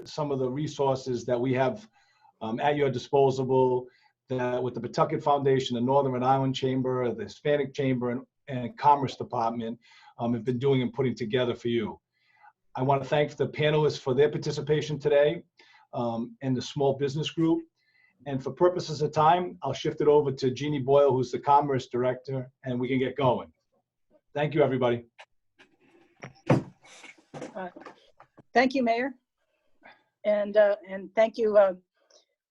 some of the resources that we have at your disposal, that with the Pawtucket Foundation, the Northern Rhode Island Chamber, the Hispanic Chamber, and Commerce Department have been doing and putting together for you. I want to thank the panelists for their participation today and the small business group. And for purposes of time, I'll shift it over to Jeannie Boyle, who's the Commerce Director, and we can get going. Thank you, everybody. Thank you, Mayor. And thank you,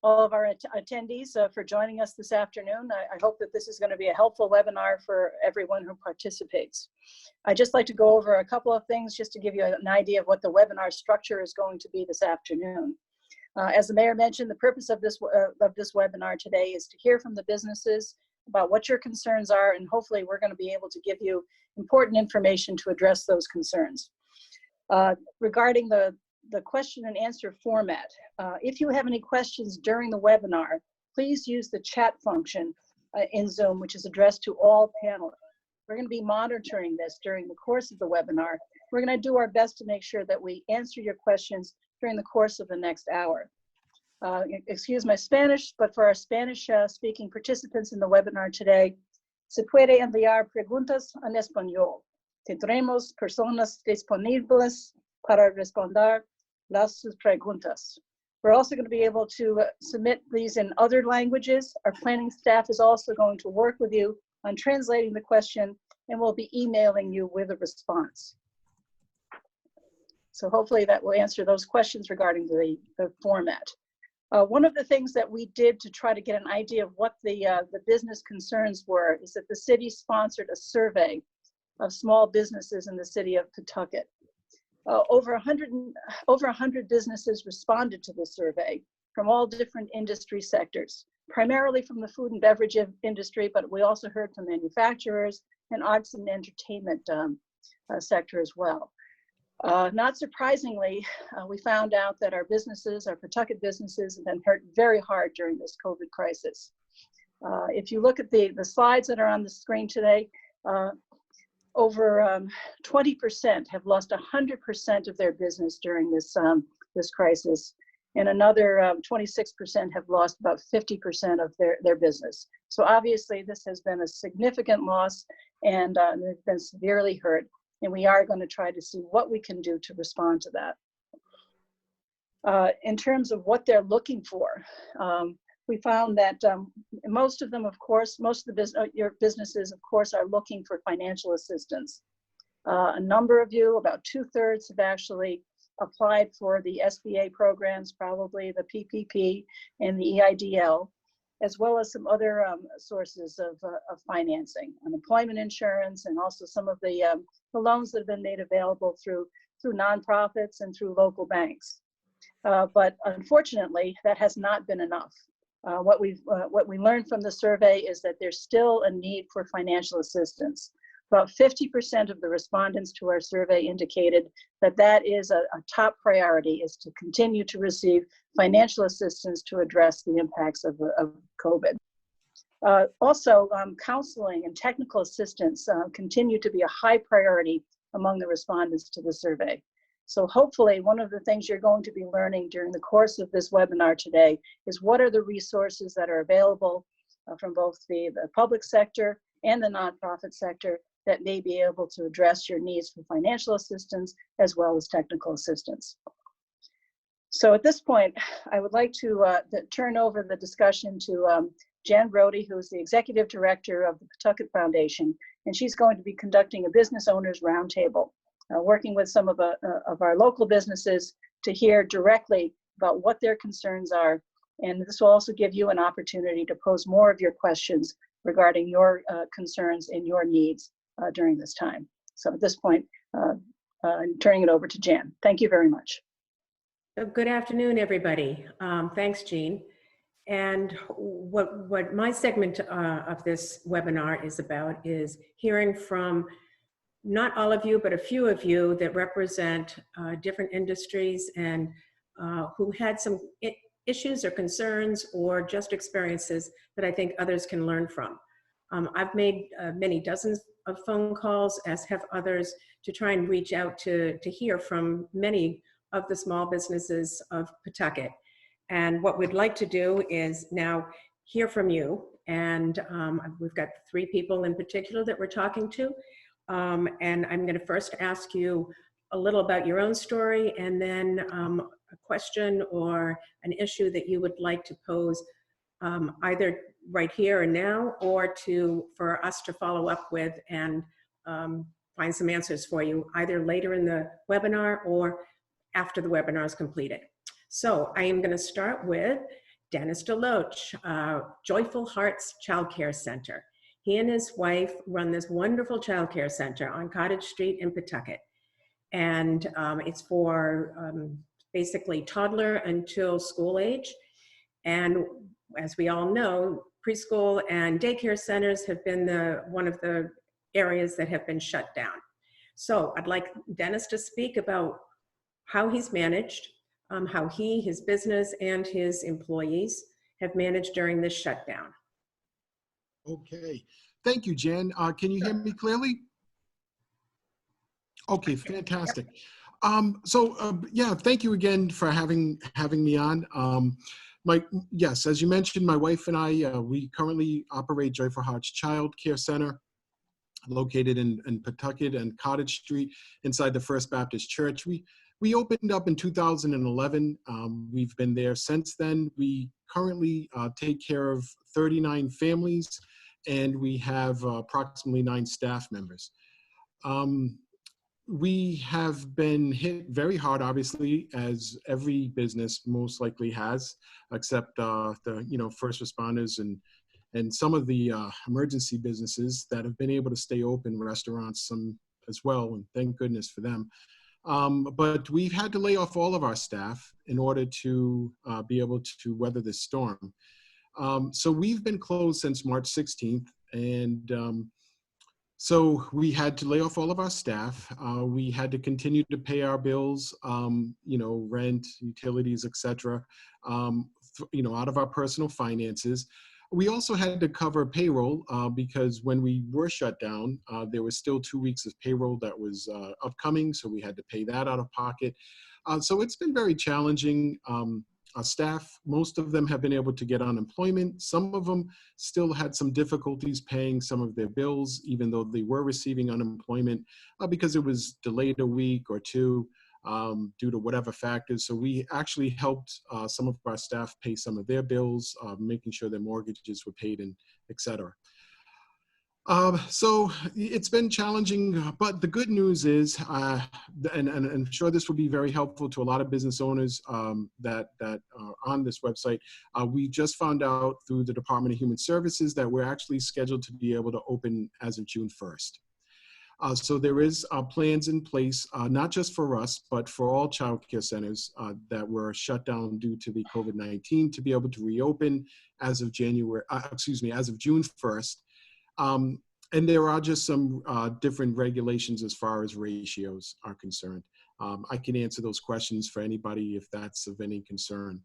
all of our attendees for joining us this afternoon. I hope that this is going to be a helpful webinar for everyone who participates. I'd just like to go over a couple of things just to give you an idea of what the webinar structure is going to be this afternoon. As the Mayor mentioned, the purpose of this webinar today is to hear from the businesses about what your concerns are, and hopefully we're going to be able to give you important information to address those concerns. Regarding the question and answer format, if you have any questions during the webinar, please use the chat function in Zoom, which is addressed to all panelists. We're going to be monitoring this during the course of the webinar. We're going to do our best to make sure that we answer your questions during the course of the next hour. Excuse my Spanish, but for our Spanish speaking participants in the webinar today, se puede enviar preguntas en español. Tendremos personas disponibles para responder las sus preguntas. We're also going to be able to submit these in other languages. Our planning staff is also going to work with you on translating the question, and we'll be emailing you with a response. So hopefully that will answer those questions regarding the format. One of the things that we did to try to get an idea of what the business concerns were is that the city sponsored a survey of small businesses in the city of Pawtucket. Over 100 businesses responded to the survey from all different industry sectors, primarily from the food and beverage industry, but we also heard from manufacturers and arts and entertainment sector as well. Not surprisingly, we found out that our Pawtucket businesses have been hurt very hard during this COVID crisis. If you look at the slides that are on the screen today, over 20% have lost 100% of their business during this crisis, and another 26% have lost about 50% of their business. So obviously this has been a significant loss, and they've been severely hurt. And we are going to try to see what we can do to respond to that. In terms of what they're looking for, we found that most of them, of course, your businesses, of course, are looking for financial assistance. A number of you, about 2/3, have actually applied for the SBA programs, probably the PPP and the EIDL, as well as some other sources of financing, unemployment insurance, and also some of the loans that have been made available through nonprofits and through local banks. But unfortunately, that has not been enough. What we learned from the survey is that there's still a need for financial assistance. About 50% of the respondents to our survey indicated that is a top priority, is to continue to receive financial assistance to address the impacts of COVID. Also, counseling and technical assistance continue to be a high priority among the respondents to the survey. So hopefully one of the things you're going to be learning during the course of this webinar today is what are the resources that are available from both the public sector and the nonprofit sector that may be able to address your needs for financial assistance as well as technical assistance. So at this point, I would like to turn over the discussion to Jan Brody, who is the Executive Director of the Pawtucket Foundation, and she's going to be conducting a business owners roundtable, working with some of our local businesses to hear directly about what their concerns are. And this will also give you an opportunity to pose more of your questions regarding your concerns and your needs during this time. So at this point, I'm turning it over to Jan. Thank you very much. Good afternoon, everybody. Thanks, Jean. And what my segment of this webinar is about is hearing from not all of you, but a few of you that represent different industries and who had some issues or concerns or just experiences that I think others can learn from. I've made many dozens of phone calls, as have others, to try and reach out to hear from many of the small businesses of Pawtucket. And what we'd like to do is now hear from you. And we've got 3 people in particular that we're talking to. And I'm going to first ask you a little about your own story, and then a question or an issue that you would like to pose either right here and now, or for us to follow up with and find some answers for you either later in the webinar or after the webinar is completed. So I am going to start with Dennis DeLoach, Joyful Hearts Child Care Center. He and his wife run this wonderful child care center on Cottage Street in Pawtucket. And it's for basically toddler until school age. And as we all know, preschool and daycare centers have been one of the areas that have been shut down. So I'd like Dennis to speak about how he's managed, how he, his business, and his employees have managed during this shutdown. Okay, thank you, Jan. Can you hear me clearly? Okay, fantastic. Yeah, thank you again for having me on. Yes, as you mentioned, my wife and I, we currently operate Joyful Hearts Child Care Center, located in Pawtucket and Cottage Street, inside the First Baptist Church. We opened up in 2011. We've been there since then. We currently take care of 39 families, and we have approximately 9 staff members. We have been hit very hard, obviously, as every business most likely has, except the first responders and some of the emergency businesses that have been able to stay open, restaurants some as well, and thank goodness for them. But we've had to lay off all of our staff in order to be able to weather this storm. So we've been closed since March 16th, and so we had to lay off all of our staff. We had to continue to pay our bills, rent, utilities, etc., out of our personal finances. We also had to cover payroll because when we were shut down, there was still 2 weeks of payroll that was upcoming, so we had to pay that out of pocket. So it's been very challenging. Our staff, most of them have been able to get unemployment. Some of them still had some difficulties paying some of their bills, even though they were receiving unemployment because it was delayed a week or 2 due to whatever factors. So we actually helped some of our staff pay some of their bills, making sure their mortgages were paid, and et cetera. So it's been challenging, but the good news is, and I'm sure this will be very helpful to a lot of business owners that are on this website. We just found out through the Department of Human Services that we're actually scheduled to be able to open as of June 1st. So there is plans in place, not just for us, but for all child care centers that were shut down due to the COVID-19 to be able to reopen as of as of June 1st. And there are just some different regulations as far as ratios are concerned. I can answer those questions for anybody if that's of any concern.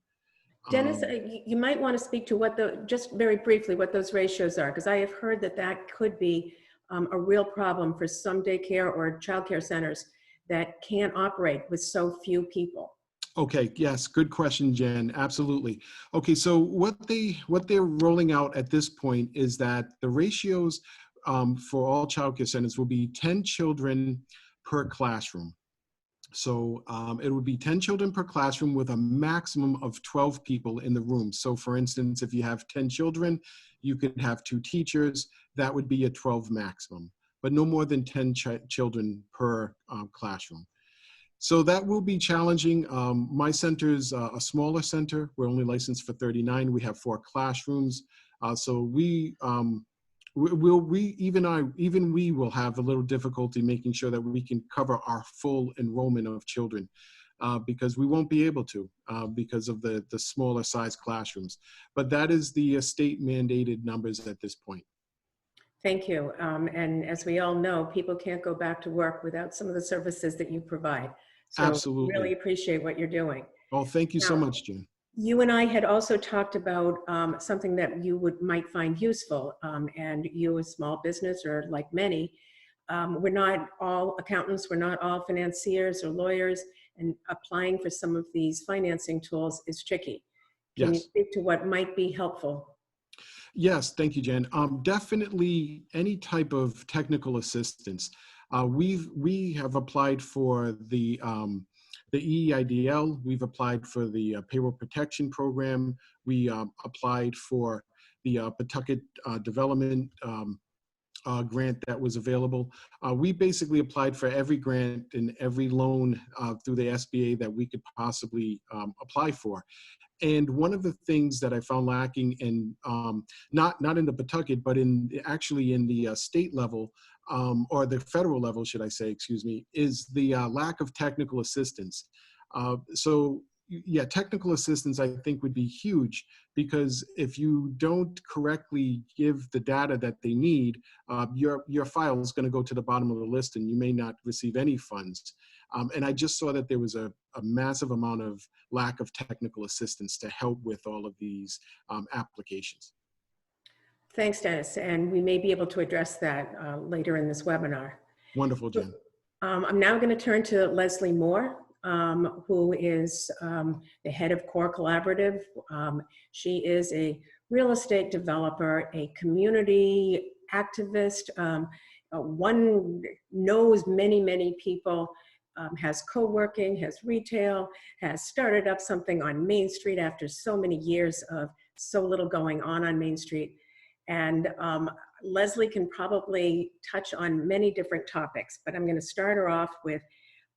Dennis, you might want to speak to just very briefly, what those ratios are, because I have heard that could be a real problem for some daycare or childcare centers that can't operate with so few people. Okay, yes, good question, Jen, absolutely. Okay, so what they're rolling out at this point is that the ratios for all childcare centers will be 10 children per classroom. So it would be 10 children per classroom with a maximum of 12 people in the room. So for instance, if you have 10 children, you could have 2 teachers. That would be a 12 maximum, but no more than 10 children per classroom. So that will be challenging. My center is a smaller center. We're only licensed for 39. We have 4 classrooms. So we will have a little difficulty making sure that we can cover our full enrollment of children because we won't be able to because of the smaller size classrooms. But that is the state mandated numbers at this point. Thank you. And as we all know, people can't go back to work without some of the services that you provide. So absolutely. Really appreciate what you're doing. Oh, thank you so much, Jen. You and I had also talked about something that you might find useful, and you as small business, or like many, we're not all accountants, we're not all financiers or lawyers, and applying for some of these financing tools is tricky. Can you Yes. speak to what might be helpful? Yes, thank you, Jen. Definitely any type of technical assistance. We have applied for the EIDL. We've applied for the payroll protection program. We applied for the Pawtucket development grant that was available. We basically applied for every grant and every loan through the SBA that we could possibly apply for. And one of the things that I found lacking in, not in the Pawtucket, but actually in the state level, or the federal level, should I say, excuse me, is the lack of technical assistance. So yeah, technical assistance I think would be huge, because if you don't correctly give the data that they need, your file is going to go to the bottom of the list and you may not receive any funds. And I just saw that there was a massive amount of lack of technical assistance to help with all of these applications. Thanks, Dennis. And we may be able to address that later in this webinar. Wonderful, Jen. I'm now going to turn to Leslie Moore, who is the head of Core Collaborative. She is a real estate developer, a community activist. One knows many people, has co-working, has retail, has started up something on Main Street after so many years of so little going on Main Street. And Leslie can probably touch on many different topics, but I'm going to start her off with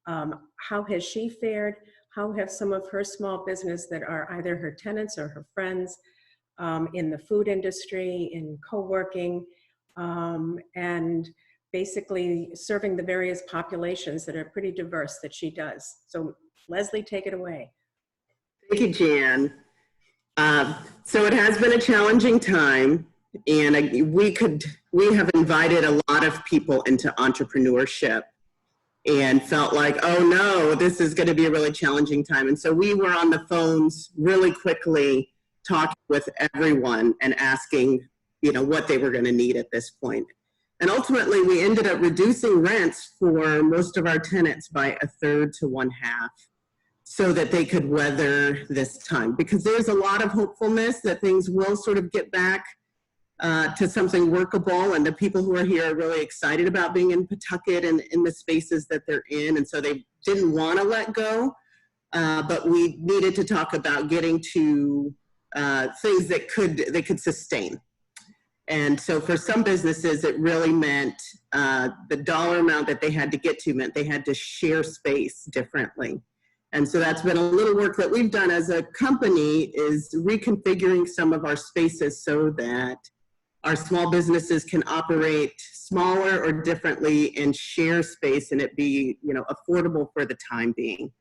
how has she fared? How have some of her small business that are either her tenants or her friends in the food industry, in co-working, and basically serving the various populations that are pretty diverse that she does. So Leslie, take it away. Thank you, Jan. So it has been a challenging time, and we have invited a lot of people into entrepreneurship and felt like, oh no, this is going to be a really challenging time. And so we were on the phones really quickly talking with everyone and asking, what they were going to need at this point. And ultimately, we ended up reducing rents for most of our tenants by 1/3 to 1/2 so that they could weather this time. Because there's a lot of hopefulness that things will sort of get back to something workable, and the people who are here are really excited about being in Pawtucket and in the spaces that they're in, and so they didn't want to let go, but we needed to talk about getting to things that they could sustain. And so for some businesses, it really meant the dollar amount that they had to get to meant they had to share space differently. And so that's been a little work that we've done as a company, is reconfiguring some of our spaces so that our small businesses can operate smaller or differently and share space and it be, affordable for the time being.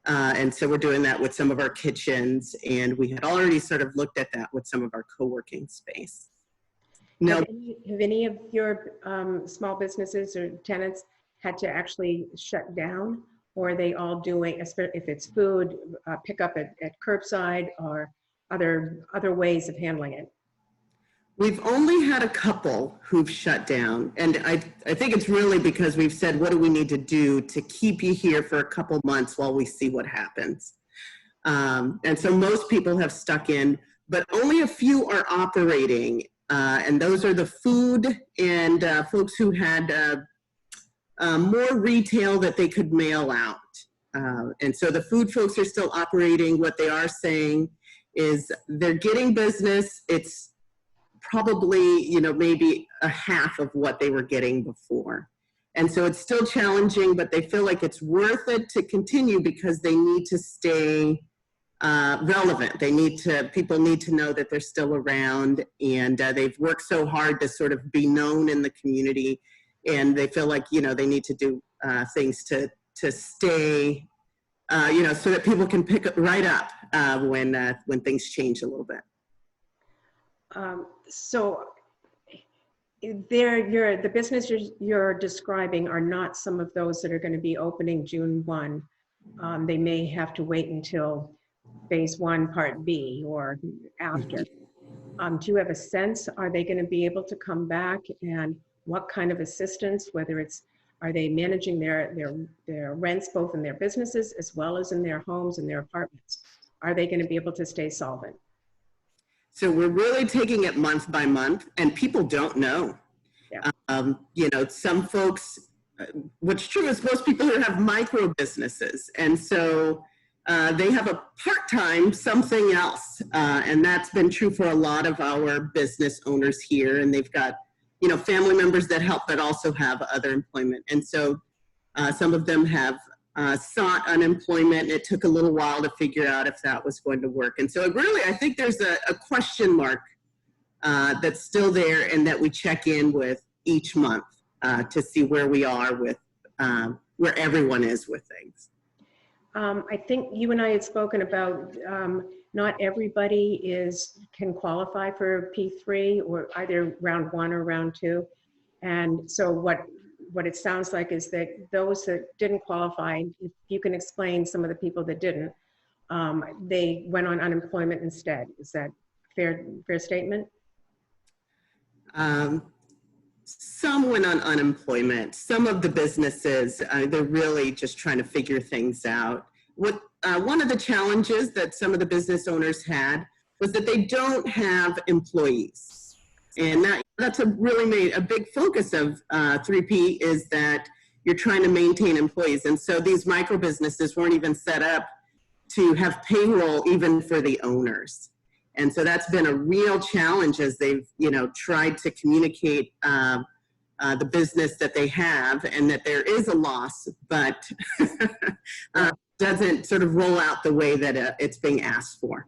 And so we're doing that with some of our kitchens, and we had already sort of looked at that with some of our co-working space. Now, have any of your small businesses or tenants had to actually shut down, or are they all doing, if it's food, pick up at curbside or other ways of handling it? we've only had a couple who've shut down, and I think it's really because we've said, what do we need to do to keep you here for a couple months while we see what happens? And so most people have stuck in, but only a few are operating. And those are the food and folks who had more retail that they could mail out. And so the food folks are still operating. What they are saying is they're getting business. It's probably, maybe a half of what they were getting before. And so it's still challenging, but they feel like it's worth it to continue because they need to stay relevant. People need to know that they're still around, and they've worked so hard to sort of be known in the community, and they feel like, they need to do things to stay, so that people can pick it right up when things change a little bit. So the businesses you're describing are not some of those that are going to be opening June 1. They may have to wait until phase 1 part B or after. Do you have a sense, are they going to be able to come back, and what kind of assistance, whether it's Are they managing their rents both in their businesses as well as in their homes and their apartments? Are they going to be able to stay solvent? So we're really taking it month by month, and people don't know. Yeah. You know, some folks, what's true is most people here have micro businesses, and so they have a part-time something else, and that's been true for a lot of our business owners here, and they've got, you know, family members that help but also have other employment. And so some of them have sought unemployment, and it took a little while to figure out if that was going to work. And so really, I think there's a question mark that's still there, and that we check in with each month to see where we are with, where everyone is with things. I think you and I had spoken about not everybody can qualify for P3 or either round 1 or round 2. And so what it sounds like is that those that didn't qualify, if you can explain some of the people that didn't, they went on unemployment instead. Is that fair statement? Some went on unemployment. Some of the businesses, they're really just trying to figure things out. One of the challenges that some of the business owners had was that they don't have employees. And that's really made a big focus of 3P, is that you're trying to maintain employees. And so these micro businesses weren't even set up to have payroll even for the owners. And so that's been a real challenge as they've, you know, tried to communicate the business that they have, and that there is a loss, but doesn't sort of roll out the way that it's being asked for.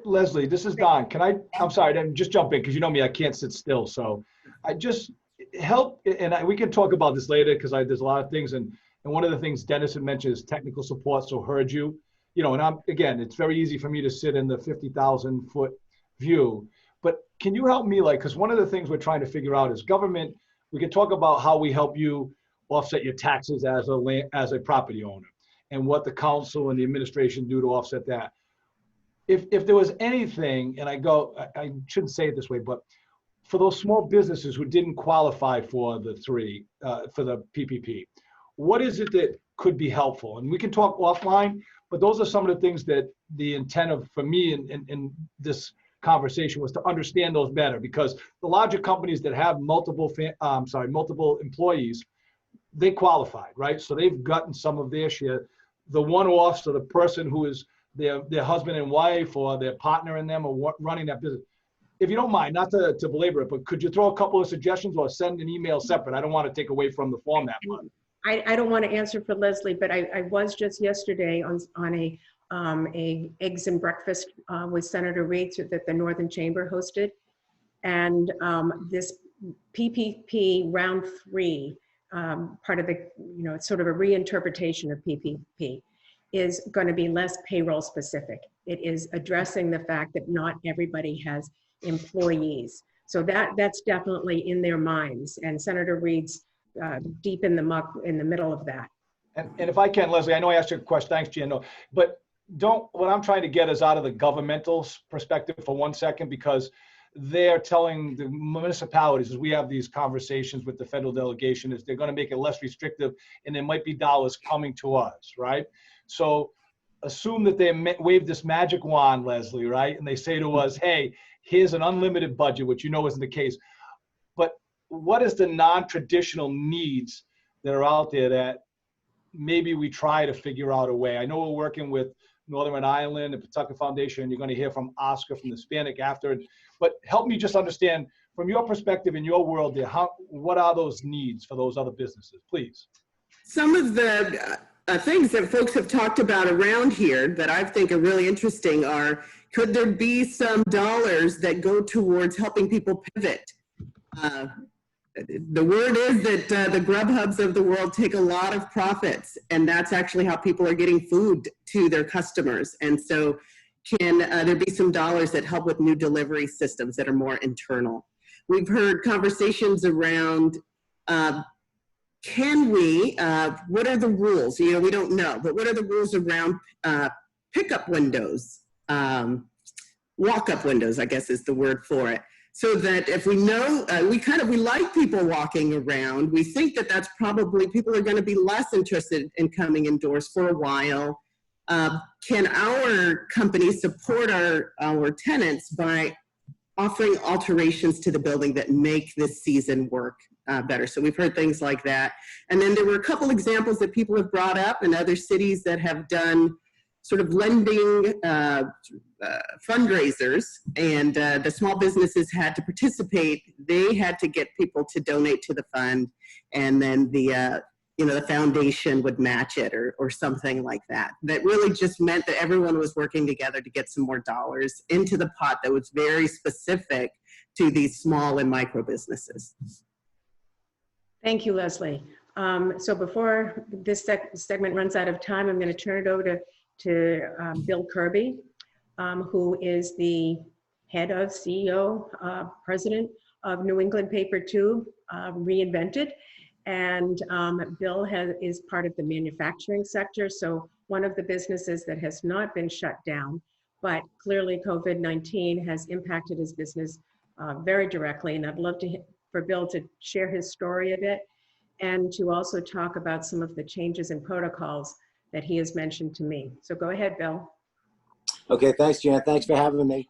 Leslie, this is Don. I'm sorry, I'm just jump in because you know me, I can't sit still. So I just help, and we can talk about this later because there's a lot of things. And one of the things Dennis had mentioned is technical support. So heard you, you know, and again, it's very easy for me to sit in the 50,000 foot view, but can you help me, like, because one of the things we're trying to figure out is government, we can talk about how we help you offset your taxes as a property owner and what the council and the administration do to offset that. If there was anything, and I shouldn't say it this way, but for those small businesses who didn't qualify for the for the PPP, what is it that could be helpful? And we can talk offline, but those are some of the things that the intent of, for me in this conversation, was to understand those better, because the larger companies that have multiple employees, they qualified, right? So they've gotten some of their share. The one-offs, or the person who is their husband and wife, or their partner in them, or running that business. If you don't mind, not to belabor it, but could you throw a couple of suggestions or send an email separate? I don't want to take away from the format. I don't want to answer for Leslie, but I was just yesterday on a eggs and breakfast with Senator Reid that the Northern Chamber hosted. And this PPP round 3, part of the, you know, it's sort of a reinterpretation of PPP, is going to be less payroll specific. It is addressing the fact that not everybody has employees. So that's definitely in their minds. And Senator Reid's deep in the muck in the middle of that. And if I can, Leslie, I know I asked you a question, thanks, Gian, but what I'm trying to get is out of the governmental perspective for 1 second, because they're telling the municipalities, as we have these conversations with the federal delegation, is they're going to make it less restrictive, and there might be dollars coming to us, right? So assume that they wave this magic wand, Leslie, right? And they say to us, hey, here's an unlimited budget, which you know isn't the case. But what is the non-traditional needs that are out there that maybe we try to figure out a way? I know we're working with Northern Ireland and Pawtucket Foundation, and you're going to hear from Oscar from the Hispanic after. But help me just understand, from your perspective in your world there, what are those needs for those other businesses, please? Some of the things that folks have talked about around here that I think are really interesting are, could there be some dollars that go towards helping people pivot? The word is that the Grubhubs of the world take a lot of profits, and that's actually how people are getting food to their customers. And so can there be some dollars that help with new delivery systems that are more internal? We've heard conversations around, can we, what are the rules? You know, we don't know, but what are the rules around pickup windows? Walk-up windows, I guess is the word for it. so that if we know, we like people walking around, we think that that's probably, people are going to be less interested in coming indoors for a while. Can our company support our tenants by offering alterations to the building that make this season work better? So we've heard things like that. And then there were a couple examples that people have brought up in other cities that have done sort of lending fundraisers, and the small businesses had to participate. They had to get people to donate to the fund, and then the the foundation would match it or something like that. That really just meant that everyone was working together to get some more dollars into the pot that was very specific to these small and micro businesses. Thank you, Leslie. So before this segment runs out of time, I'm going to turn it over to Bill Kirby, who is the head of CEO, president of New England Paper Tube, Reinvented. And Bill is part of the manufacturing sector. So one of the businesses that has not been shut down, but clearly COVID-19 has impacted his business very directly. And I'd love for Bill to share his story a bit, and to also talk about some of the changes in protocols that he has mentioned to me. So go ahead, Bill. Okay, thanks, Jan. Thanks for having me.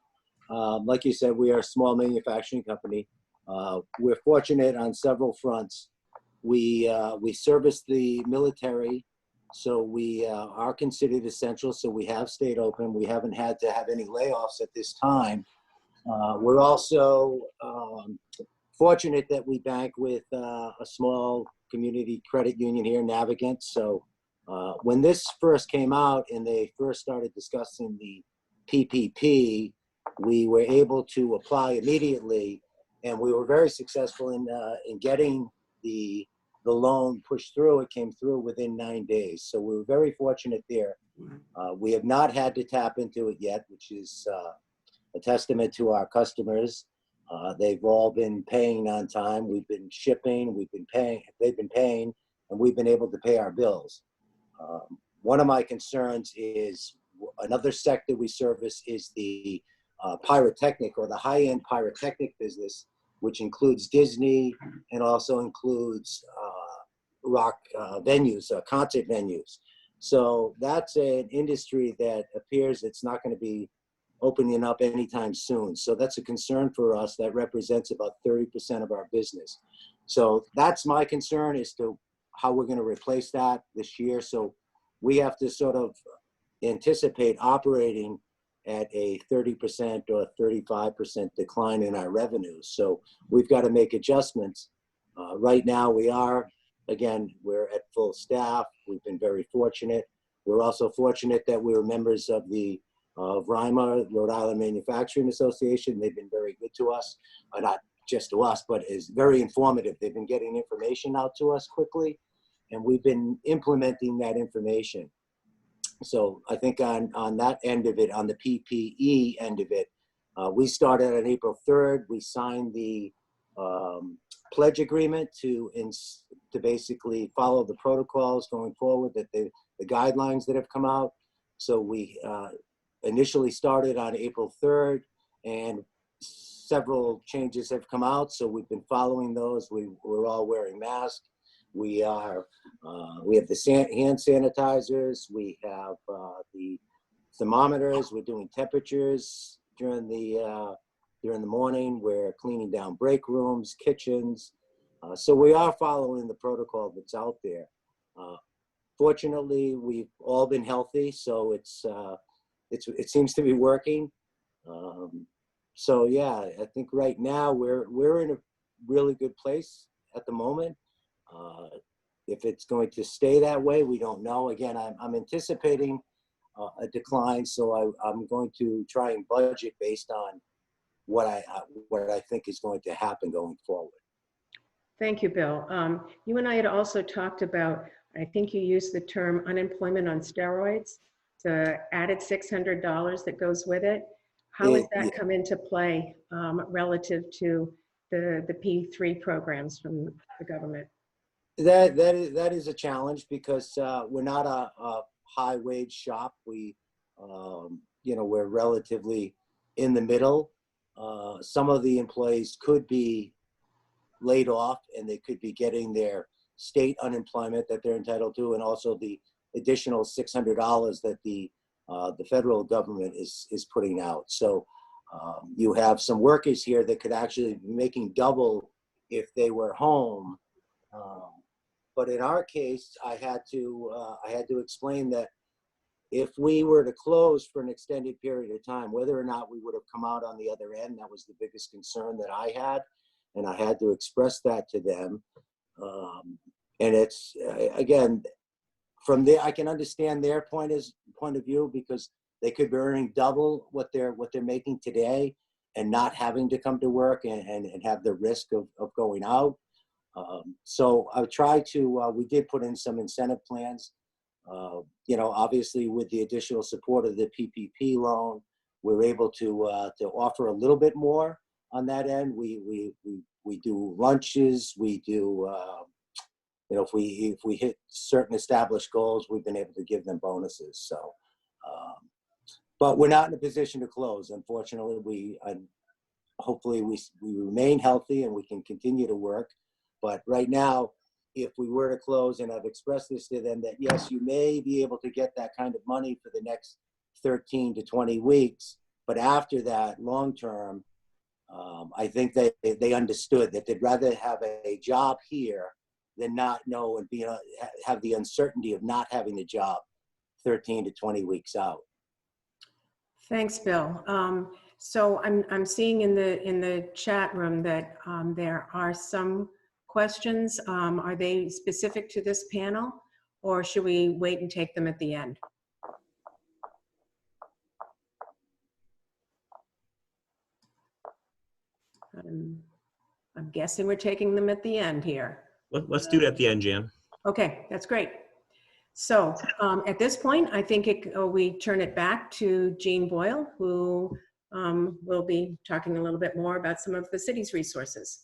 Like you said, we are a small manufacturing company. We're fortunate on several fronts. We service the military, so we are considered essential, so we have stayed open. We haven't had to have any layoffs at this time. We're also fortunate that we bank with a small community credit union here, Navigant. So when this first came out and they first started discussing the PPP, we were able to apply immediately, and we were very successful in getting the loan pushed through. It came through within 9 days. So we were very fortunate there. We have not had to tap into it yet, which is a testament to our customers. They've all been paying on time. We've been shipping, we've been paying, they've been paying, and we've been able to pay our bills. One of my concerns is another sector we service is the pyrotechnic or the high-end pyrotechnic business, which includes Disney and also includes rock venues, concert venues. So that's an industry that appears it's not going to be opening up anytime soon. So that's a concern for us. That represents about 30% of our business. So that's my concern as to how we're going to replace that this year. So we have to sort of anticipate operating at a 30% or 35% decline in our revenues. So we've got to make adjustments. Right now we're at full staff. We've been very fortunate. We're also fortunate that we were members of the RIMA, Rhode Island Manufacturing Association. They've been very good to us, not just to us, but is very informative. They've been getting information out to us quickly, and we've been implementing that information. So I think on that end of it, on the PPE end of it, we started on April 3rd. We signed the pledge agreement to basically follow the protocols going forward, that the guidelines that have come out. So we initially started on April 3rd, and several changes have come out. So we've been following those. We're all wearing masks. We have the hand sanitizers. We have the thermometers. We're doing temperatures during the morning. We're cleaning down break rooms, kitchens. So we are following the protocol that's out there. Fortunately, we've all been healthy, so it seems to be working. So yeah, I think right now we're in a really good place at the moment. If it's going to stay that way, we don't know. Again, I'm anticipating a decline, so I'm going to try and budget based on what I think is going to happen going forward. Thank you, Bill. You and I had also talked about, I think you used the term unemployment on steroids, the added $600 that goes with it. How has that come into play relative to the P3 programs from the government? That is a challenge because we're not a high wage shop. We're relatively in the middle. some of the employees could be laid off, and they could be getting their state unemployment that they're entitled to, and also the additional $600 that the federal government is putting out. So you have some workers here that could actually be making double if they were home. But in our case, I had to explain that if we were to close for an extended period of time, whether or not we would have come out on the other end, that was the biggest concern that I had. And I had to express that to them. And it's, again, from there, I can understand their point of view, because they could be earning double what they're making today and not having to come to work and have the risk of going out. So I tried to, we did put in some incentive plans. Obviously with the additional support of the PPP loan, we're able to offer a little bit more on that end. We do lunches, we do, if we hit certain established goals, we've been able to give them bonuses. So, but we're not in a position to close. Unfortunately, hopefully we remain healthy and we can continue to work. But right now, if we were to close, and I've expressed this to them, that yes, you may be able to get that kind of money for the next 13 to 20 weeks. But after that, long term, I think they understood that they'd rather have a job here than not know and have the uncertainty of not having the job 13 to 20 weeks out. Thanks, Bill. So I'm seeing in the chat room that there are some questions. Are they specific to this panel, or should we wait and take them at the end? I'm guessing we're taking them at the end here. Let's do it at the end, Jan. Okay, that's great. So at this point, I think we turn it back to Jean Boyle, who will be talking a little bit more about some of the city's resources.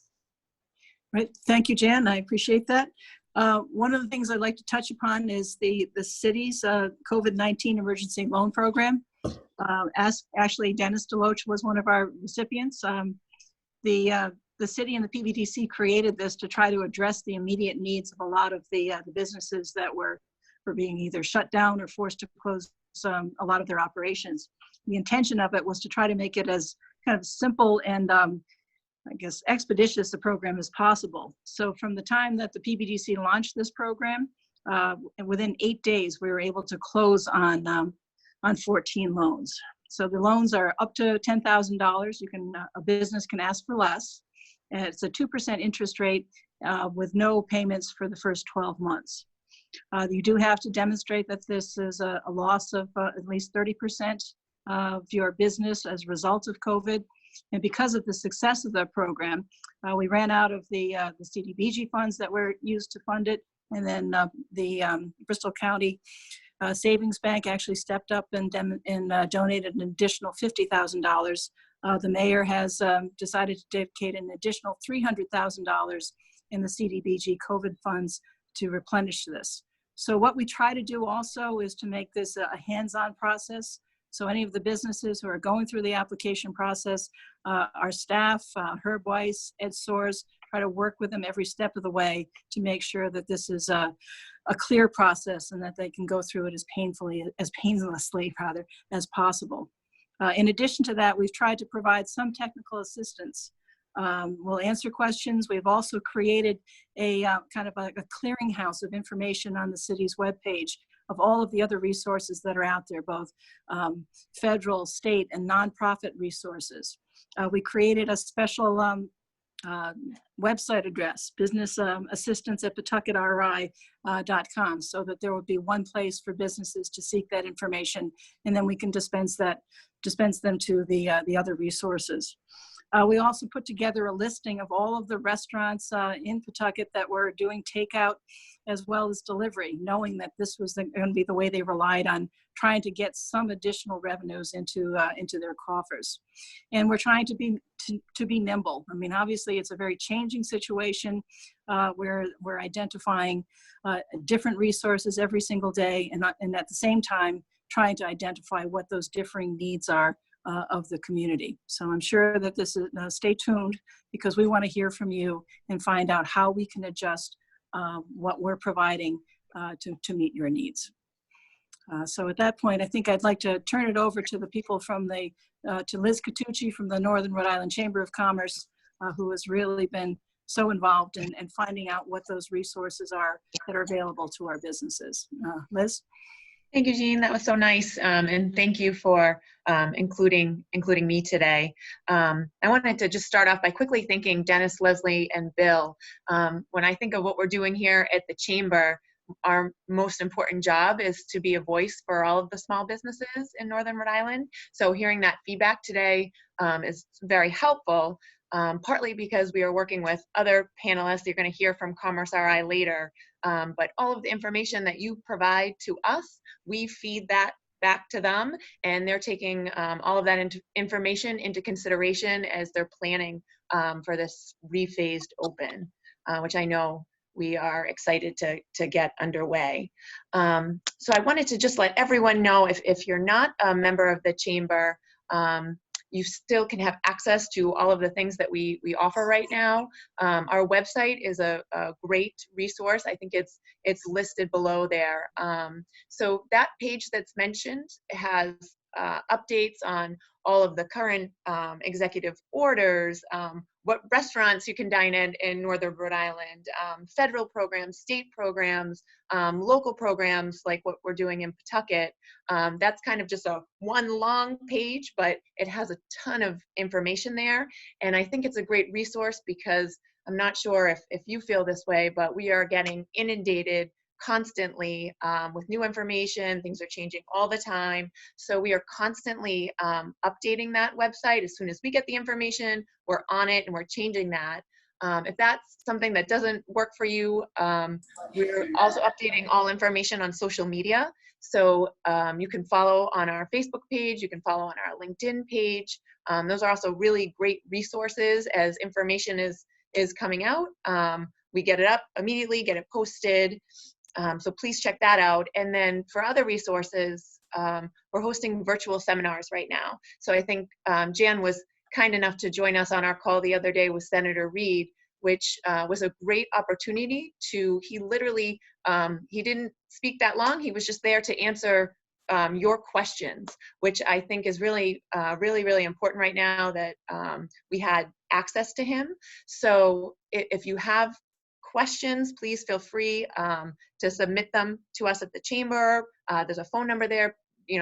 Right. Thank you, Jan. I appreciate that. One of the things I'd like to touch upon is the city's COVID-19 emergency loan program. Actually, Dennis Deloach was one of our recipients. The city and the PVDC created this to try to address the immediate needs of a lot of the businesses that were being either shut down or forced to close a lot of their operations. The intention of it was to try to make it as kind of simple and I guess expeditious a program as possible. So from the time that the PVDC launched this program, within 8 days, we were able to close on 14 loans. So the loans are up to $10,000. A business can ask for less. And it's a 2% interest rate with no payments for the first 12 months. You do have to demonstrate that this is a loss of at least 30% of your business as a result of COVID. And because of the success of the program, we ran out of the CDBG funds that were used to fund it. And then the Bristol County Savings Bank actually stepped up and donated an additional $50,000. The mayor has decided to dedicate an additional $300,000 in the CDBG COVID funds to replenish this. So what we try to do also is to make this a hands-on process. So any of the businesses who are going through the application process, our staff, Herb Weiss, Ed Soares, try to work with them every step of the way to make sure that this is a clear process and that they can go through it as painlessly as possible. In addition to that, we've tried to provide some technical assistance. We'll answer questions. We've also created a kind of a clearinghouse of information on the city's webpage of all of the other resources that are out there, both federal, state, and nonprofit resources. We created a special website address, businessassistance@pawtucketri.com, so that there would be one place for businesses to seek that information, and then we can dispense them to the other resources. We also put together a listing of all of the restaurants in Pawtucket that were doing takeout as well as delivery, knowing that this was going to be the way they relied on trying to get some additional revenues into their coffers. And we're trying to be nimble. I mean, obviously, it's a very changing situation. We're identifying different resources every single day, and at the same time, trying to identify what those differing needs are of the community. So I'm sure that this is, stay tuned, because we want to hear from you and find out how we can adjust what we're providing to meet your needs. So at that point, I think I'd like to turn it over to the people from to Liz Catucci from the Northern Rhode Island Chamber of Commerce, who has really been so involved in finding out what those resources are that are available to our businesses. Liz? Thank you, Jean. That was so nice. And thank you for including me today. I wanted to just start off by quickly thanking Dennis, Leslie, and Bill. When I think of what we're doing here at the Chamber, our most important job is to be a voice for all of the small businesses in Northern Rhode Island. So hearing that feedback today is very helpful, partly because we are working with other panelists. You're going to hear from Commerce RI later. But all of the information that you provide to us, we feed that back to them, and they're taking all of that information into consideration as they're planning for this rephased open, which I know we are excited to get underway. So I wanted to just let everyone know, if you're not a member of the Chamber, you still can have access to all of the things that we offer right now. Our website is a great resource. I think it's listed below there. So that page that's mentioned has updates on all of the current executive orders, what restaurants you can dine in Northern Rhode Island, federal programs, state programs, local programs like what we're doing in Pawtucket. That's kind of just one long page, but it has a ton of information there. And I think it's a great resource because I'm not sure if you feel this way, but we are getting inundated constantly with new information. Things are changing all the time. So we are constantly updating that website. As soon as we get the information, we're on it and we're changing that. If that's something that doesn't work for you, we're also updating all information on social media. So you can follow on our Facebook page, you can follow on our LinkedIn page. Those are also really great resources as information is coming out. We get it up immediately, get it posted. So please check that out. And then for other resources, we're hosting virtual seminars right now. So I think Jan was kind enough to join us on our call the other day with Senator Reed, which was a great opportunity he literally, he didn't speak that long. He was just there to answer your questions, which I think is really, really important right now that we had access to him. So if you have questions, please feel free to submit them to us at the Chamber. There's a phone number there.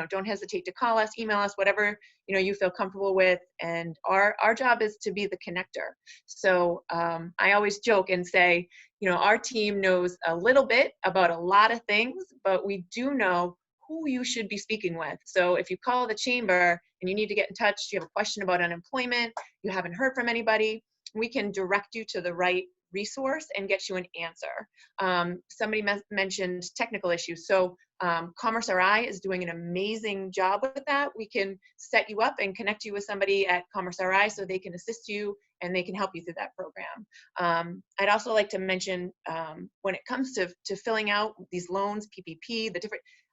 Don't hesitate to call us, email us, whatever you feel comfortable with. And our job is to be the connector. So I always joke and say, our team knows a little bit about a lot of things, but we do know who you should be speaking with. So if you call the Chamber and you need to get in touch, you have a question about unemployment, you haven't heard from anybody, we can direct you to the right resource and get you an answer. Somebody mentioned technical issues. So Commerce RI is doing an amazing job with that. We can set you up and connect you with somebody at Commerce RI so they can assist you and they can help you through that program. I'd also like to mention when it comes to filling out these loans, PPP,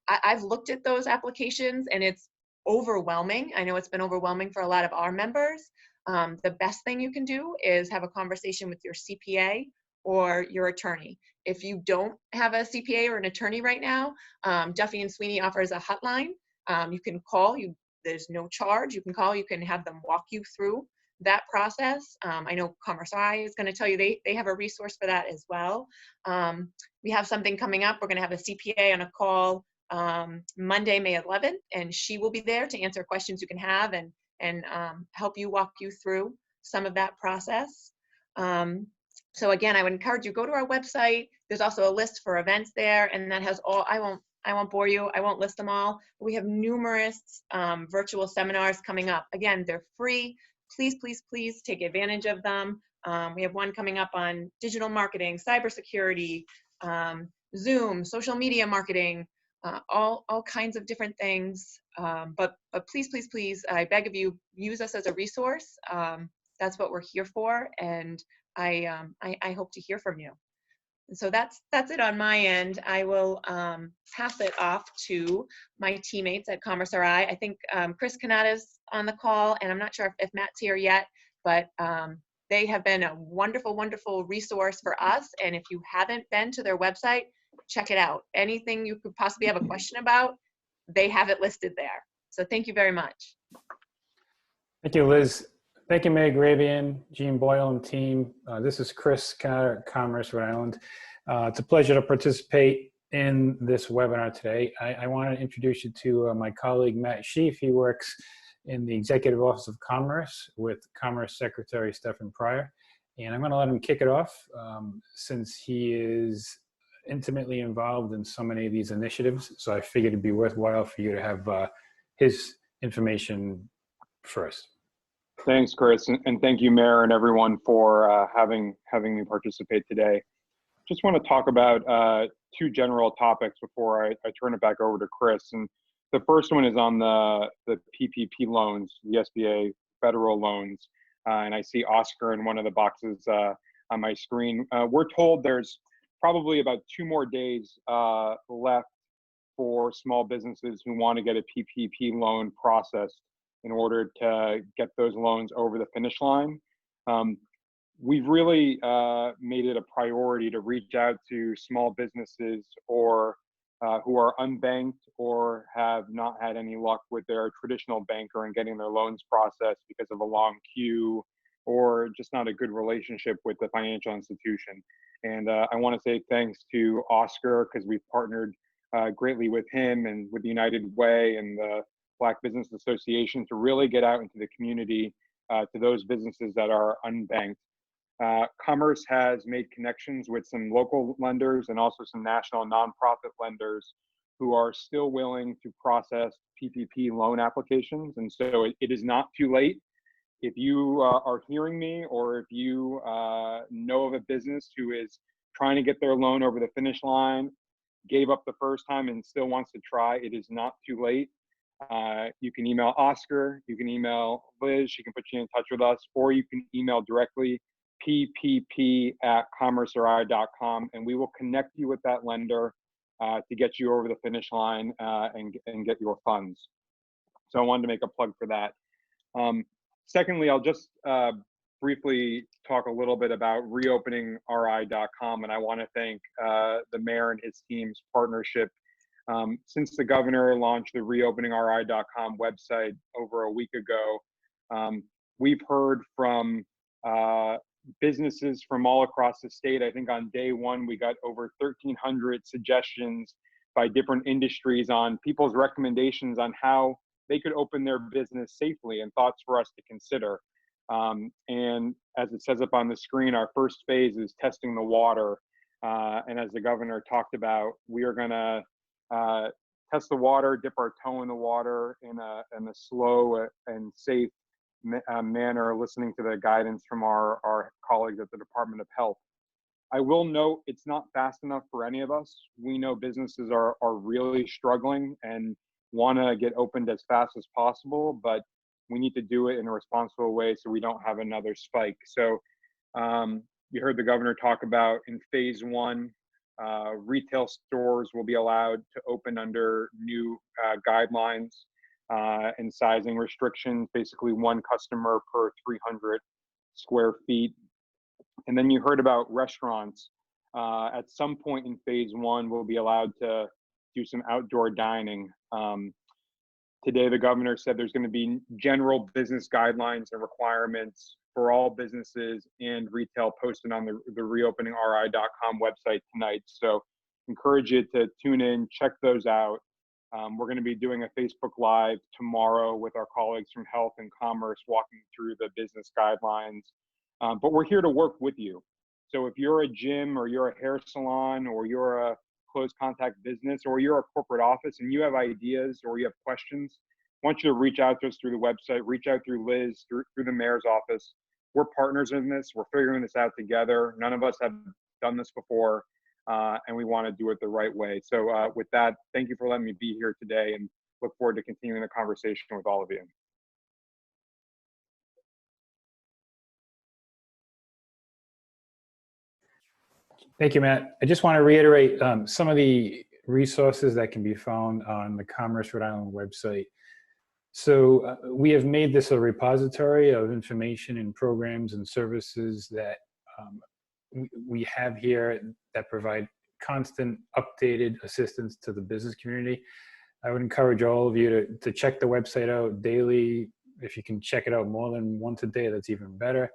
I've looked at those applications and it's overwhelming. I know it's been overwhelming for a lot of our members. The best thing you can do is have a conversation with your CPA or your attorney. If you don't have a CPA or an attorney right now, Duffy and Sweeney offers a hotline. You can call, there's no charge. You can call, you can have them walk you through that process. I know Commerce RI is going to tell you they have a resource for that as well. We have something coming up. We're going to have a CPA on a call Monday, May 11th, and she will be there to answer questions you can have and help you walk you through some of that process. So again, I would encourage you, go to our website. There's also a list for events there, and that has all, I won't bore you, I won't list them all. We have numerous virtual seminars coming up. Again, they're free. Please, please, please take advantage of them. We have one coming up on digital marketing, cybersecurity, Zoom, social media marketing, all kinds of different things. But please, please, please, I beg of you, use us as a resource. That's what we're here for, and I hope to hear from you. And so that's it on my end. I will pass it off to my teammates at Commerce RI. I think Chris Canada's on the call, and I'm not sure if Matt's here yet, but they have been a wonderful, wonderful resource for us. And if you haven't been to their website, check it out. Anything you could possibly have a question about, they have it listed there. So thank you very much. Thank you, Liz. Thank you, Meg Rabian, Jean Boyle, and team. This is Chris Canada at Commerce, Rhode Island. It's a pleasure to participate in this webinar today. I want to introduce you to my colleague, Matt Sheaf. He works in the Executive Office of Commerce with Commerce Secretary Stephen Pryor. And I'm going to let him kick it off since he is intimately involved in so many of these initiatives. So I figured it'd be worthwhile for you to have his information first. Thanks, Chris, and thank you, Mayor, and everyone for having me participate today. Just want to talk about two general topics before I turn it back over to Chris. And the first one is on the PPP loans, the SBA federal loans. And I see Oscar in one of the boxes on my screen. We're told there's probably about 2 more days left for small businesses who want to get a PPP loan processed in order to get those loans over the finish line. We've really made it a priority to reach out to small businesses or who are unbanked or have not had any luck with their traditional banker in getting their loans processed because of a long queue or just not a good relationship with the financial institution. And I want to say thanks to Oscar because we've partnered greatly with him and with the United Way and the Black Business Association to really get out into the community to those businesses that are unbanked. Commerce has made connections with some local lenders and also some national nonprofit lenders who are still willing to process PPP loan applications. And so it is not too late. If you are hearing me or if you know of a business who is trying to get their loan over the finish line, gave up the first time and still wants to try, it is not too late. You can email Oscar, you can email Liz, she can put you in touch with us, or you can email directly ppp@commerceri.com, and we will connect you with that lender to get you over the finish line and get your funds. So I wanted to make a plug for that. Secondly, I'll just briefly talk a little bit about reopeningri.com, and I want to thank the mayor and his team's partnership. Since the governor launched the reopeningri.com website over a week ago, we've heard from businesses from all across the state. I think on day one, we got over 1,300 suggestions by different industries on people's recommendations on how they could open their business safely and thoughts for us to consider. And as it says up on the screen, our first phase is testing the water. And as the governor talked about, we are going to test the water, dip our toe in the water in a slow and safe manner, listening to the guidance from our colleagues at the Department of Health. I will note it's not fast enough for any of us. We know businesses are really struggling and want to get opened as fast as possible, but we need to do it in a responsible way so we don't have another spike. So you heard the governor talk about in phase one, retail stores will be allowed to open under new guidelines and sizing restrictions, basically 1 customer per 300 square feet. And then you heard about restaurants. At some point in phase one, we'll be allowed to do some outdoor dining. Today, the governor said there's going to be general business guidelines and requirements for all businesses and retail posted on the reopeningri.com website tonight. So encourage you to tune in, check those out. We're going to be doing a Facebook Live tomorrow with our colleagues from Health and Commerce walking through the business guidelines. But we're here to work with you. So if you're a gym or you're a hair salon or you're a close contact business or you're a corporate office and you have ideas or you have questions, I want you to reach out to us through the website, reach out through Liz, through the mayor's office. We're partners in this. We're figuring this out together. None of us have done this before, and we want to do it the right way. So with that, thank you for letting me be here today and look forward to continuing the conversation with all of you. Thank you, Matt. I just want to reiterate some of the resources that can be found on the Commerce Rhode Island website. So we have made this a repository of information and programs and services that we have here that provide constant updated assistance to the business community. I would encourage all of you to check the website out daily. If you can check it out more than once a day, that's even better.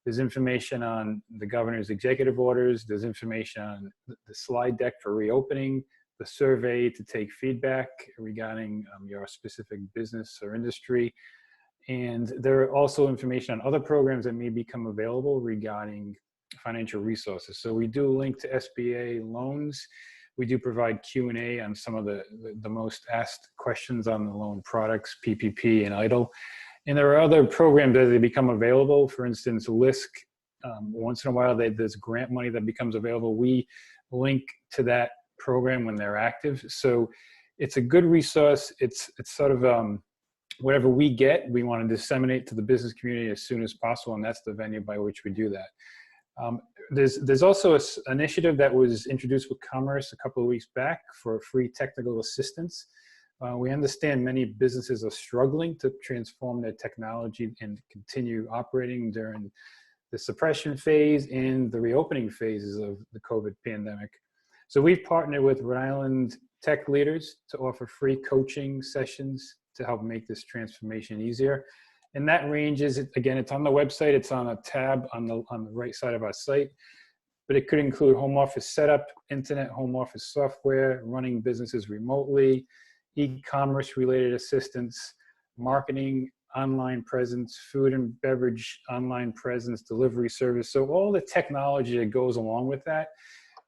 There's information on the governor's executive orders. There's information on the slide deck for reopening, the survey to take feedback regarding your specific business or industry. And there are also information on other programs that may become available regarding financial resources. So we do link to SBA loans. We do provide Q&A on some of the most asked questions on the loan products, PPP and EIDL. And there are other programs as they become available. For instance, LISC, once in a while there's grant money that becomes available. We link to that program when they're active. So it's a good resource. It's sort of whatever we get, we want to disseminate to the business community as soon as possible, and that's the venue by which we do that. There's also an initiative that was introduced with Commerce a couple of weeks back for free technical assistance. We understand many businesses are struggling to transform their technology and continue operating during the suppression phase and the reopening phases of the COVID pandemic. So we've partnered with Rhode Island tech leaders to offer free coaching sessions to help make this transformation easier. And that ranges, again, it's on the website, it's on a tab on the right side of our site, but it could include home office setup, internet home office software, running businesses remotely, e-commerce related assistance, marketing, online presence, food and beverage, online presence, delivery service. So all the technology that goes along with that,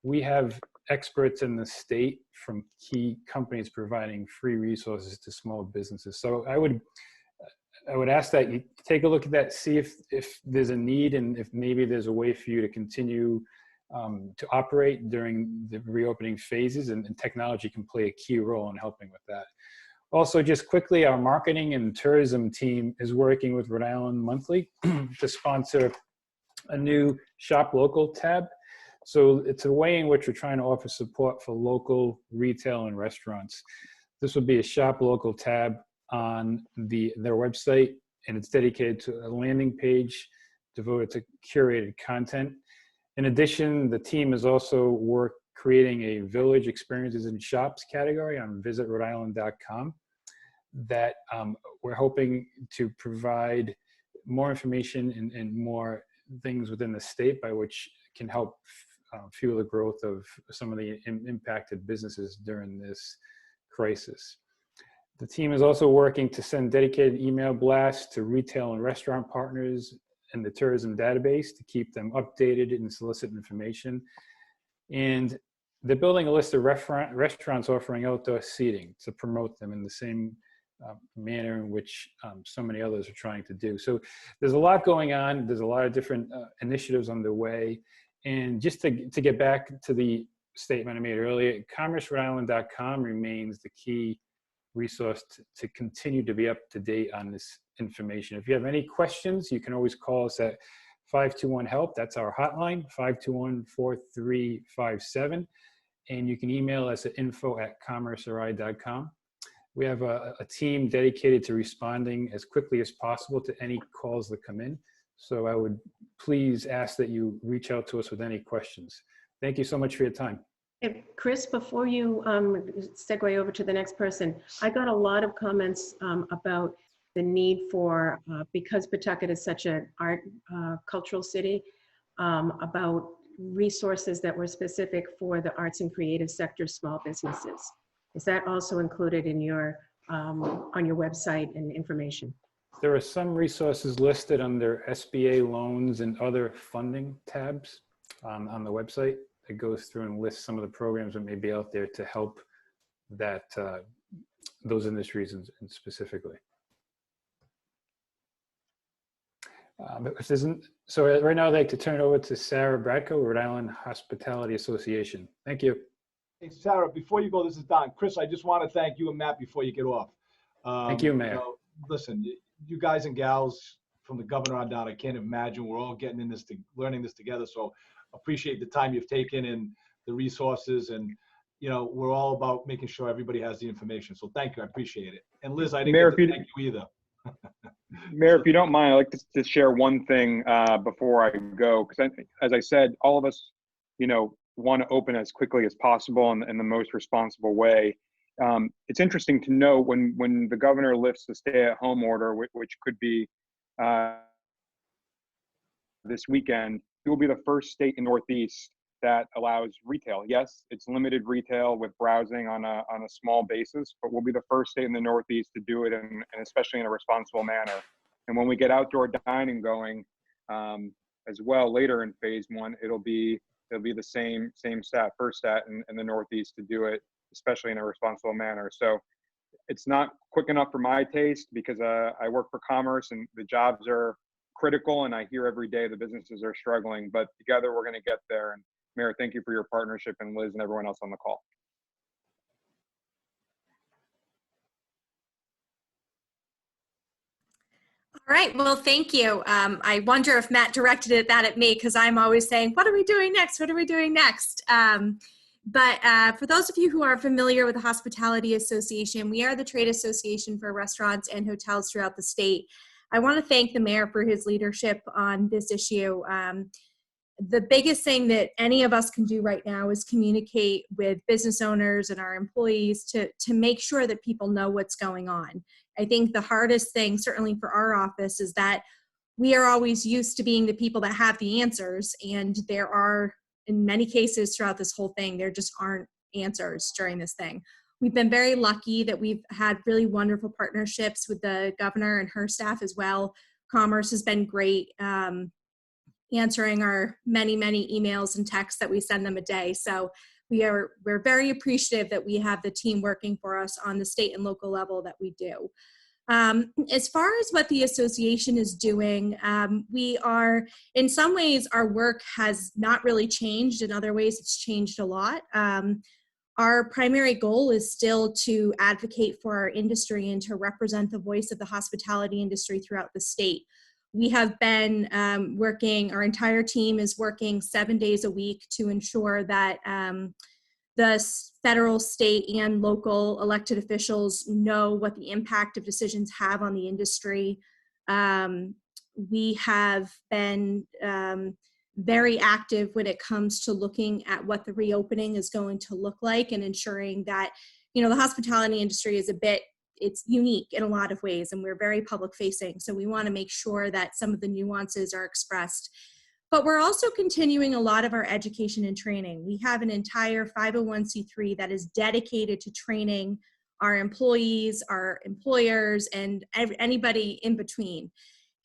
we have experts in the state from key companies providing free resources to small businesses. So I would ask that you take a look at that, see if there's a need and if maybe there's a way for you to continue to operate during the reopening phases, and technology can play a key role in helping with that. Also, just quickly, our marketing and tourism team is working with Rhode Island Monthly to sponsor a new Shop Local tab. So it's a way in which we're trying to offer support for local retail and restaurants. This would be a Shop Local tab on their website, and it's dedicated to a landing page devoted to curated content. In addition, the team is also creating a village experiences and shops category on visitrhodeisland.com that we're hoping to provide more information and more things within the state by which can help fuel the growth of some of the impacted businesses during this crisis. The team is also working to send dedicated email blasts to retail and restaurant partners in the tourism database to keep them updated and solicit information. And they're building a list of restaurants offering outdoor seating to promote them in the same manner in which so many others are trying to do. So there's a lot going on. There's a lot of different initiatives underway. And just to get back to the statement I made earlier, commercerhodeisland.com remains the key resource to continue to be up to date on this information. If you have any questions, you can always call us at 521-HELP. That's our hotline, 521-4357. And you can email us at info@commerceri.com. We have a team dedicated to responding as quickly as possible to any calls that come in. So I would please ask that you reach out to us with any questions. Thank you so much for your time. Hey, Chris, before you segue over to the next person, I got a lot of comments about the need for, because Pawtucket is such an art cultural city, about resources that were specific for the arts and creative sector small businesses. Is that also included in your on your website and information? There are some resources listed under SBA loans and other funding tabs on the website. It goes through and lists some of the programs that may be out there to help that those industries and specifically. If there isn't, so right now I'd like to turn it over to Sarah Bradco, Rhode Island Hospitality Association. Thank you. Hey, Sarah, before you go, this is Don. Chris, I just want to thank you and Matt before you get off. Thank you, Mayor. You know, listen, you guys and gals from the governor on down, I can't imagine we're all getting in this, learning this together. So appreciate the time you've taken and the resources. And, you know, we're all about making sure everybody has the information. So thank you. I appreciate it. And Liz, I didn't Mayor, get to thank you either. Mayor, if you don't mind, I'd like to share one thing before I go, because as I said, all of us, you know, want to open as quickly as possible in the most responsible way. It's interesting to know when the governor lifts the stay-at-home order, which could be this weekend, it will be the first state in Northeast that allows retail. Yes, it's limited retail with browsing on a small basis, but we'll be the first state in the Northeast to do it, and especially in a responsible manner. And when we get outdoor dining going as well later in phase one, it'll be the same stat, first stat in the Northeast to do it, especially in a responsible manner. So it's not quick enough for my taste, because I work for commerce and the jobs are critical, and I hear every day the businesses are struggling, but together we're going to get there. And Mayor, thank you for your partnership, and Liz and everyone else on the call. All right, well, thank you. I wonder if Matt directed that at me, because I'm always saying, what are we doing next? What are we doing next? But for those of you who are familiar with the Hospitality Association, we are the trade association for restaurants and hotels throughout the state. I want to thank the mayor for his leadership on this issue. The biggest thing that any of us can do right now is communicate with business owners and our employees to make sure that people know what's going on. I think the hardest thing, certainly for our office, is that we are always used to being the people that have the answers, and there are, in many cases throughout this whole thing, there just aren't answers during this thing. We've been very lucky that we've had really wonderful partnerships with the governor and her staff as well. Commerce has been great, answering our many emails and texts that we send them a day. So we're very appreciative that we have the team working for us on the state and local level that we do. As far as what the association is doing, we are, in some ways, our work has not really changed. In other ways, it's changed a lot. Our primary goal is still to advocate for our industry and to represent the voice of the hospitality industry throughout the state. We have been working, our entire team is working 7 days a week to ensure that the federal, state, and local elected officials know what the impact of decisions have on the industry. We have been very active when it comes to looking at what the reopening is going to look like, and ensuring that, you know, the hospitality industry is it's unique in a lot of ways, and we're very public facing. So we want to make sure that some of the nuances are expressed. But we're also continuing a lot of our education and training. We have an entire 501c3 that is dedicated to training our employees, our employers, and anybody in between.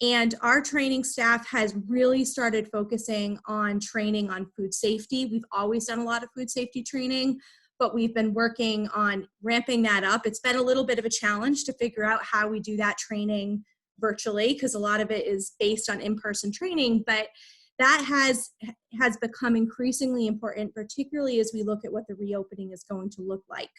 And our training staff has really started focusing on training on food safety. We've always done a lot of food safety training, but we've been working on ramping that up. It's been a little bit of a challenge to figure out how we do that training virtually, because a lot of it is based on in-person training, but that has become increasingly important, particularly as we look at what the reopening is going to look like.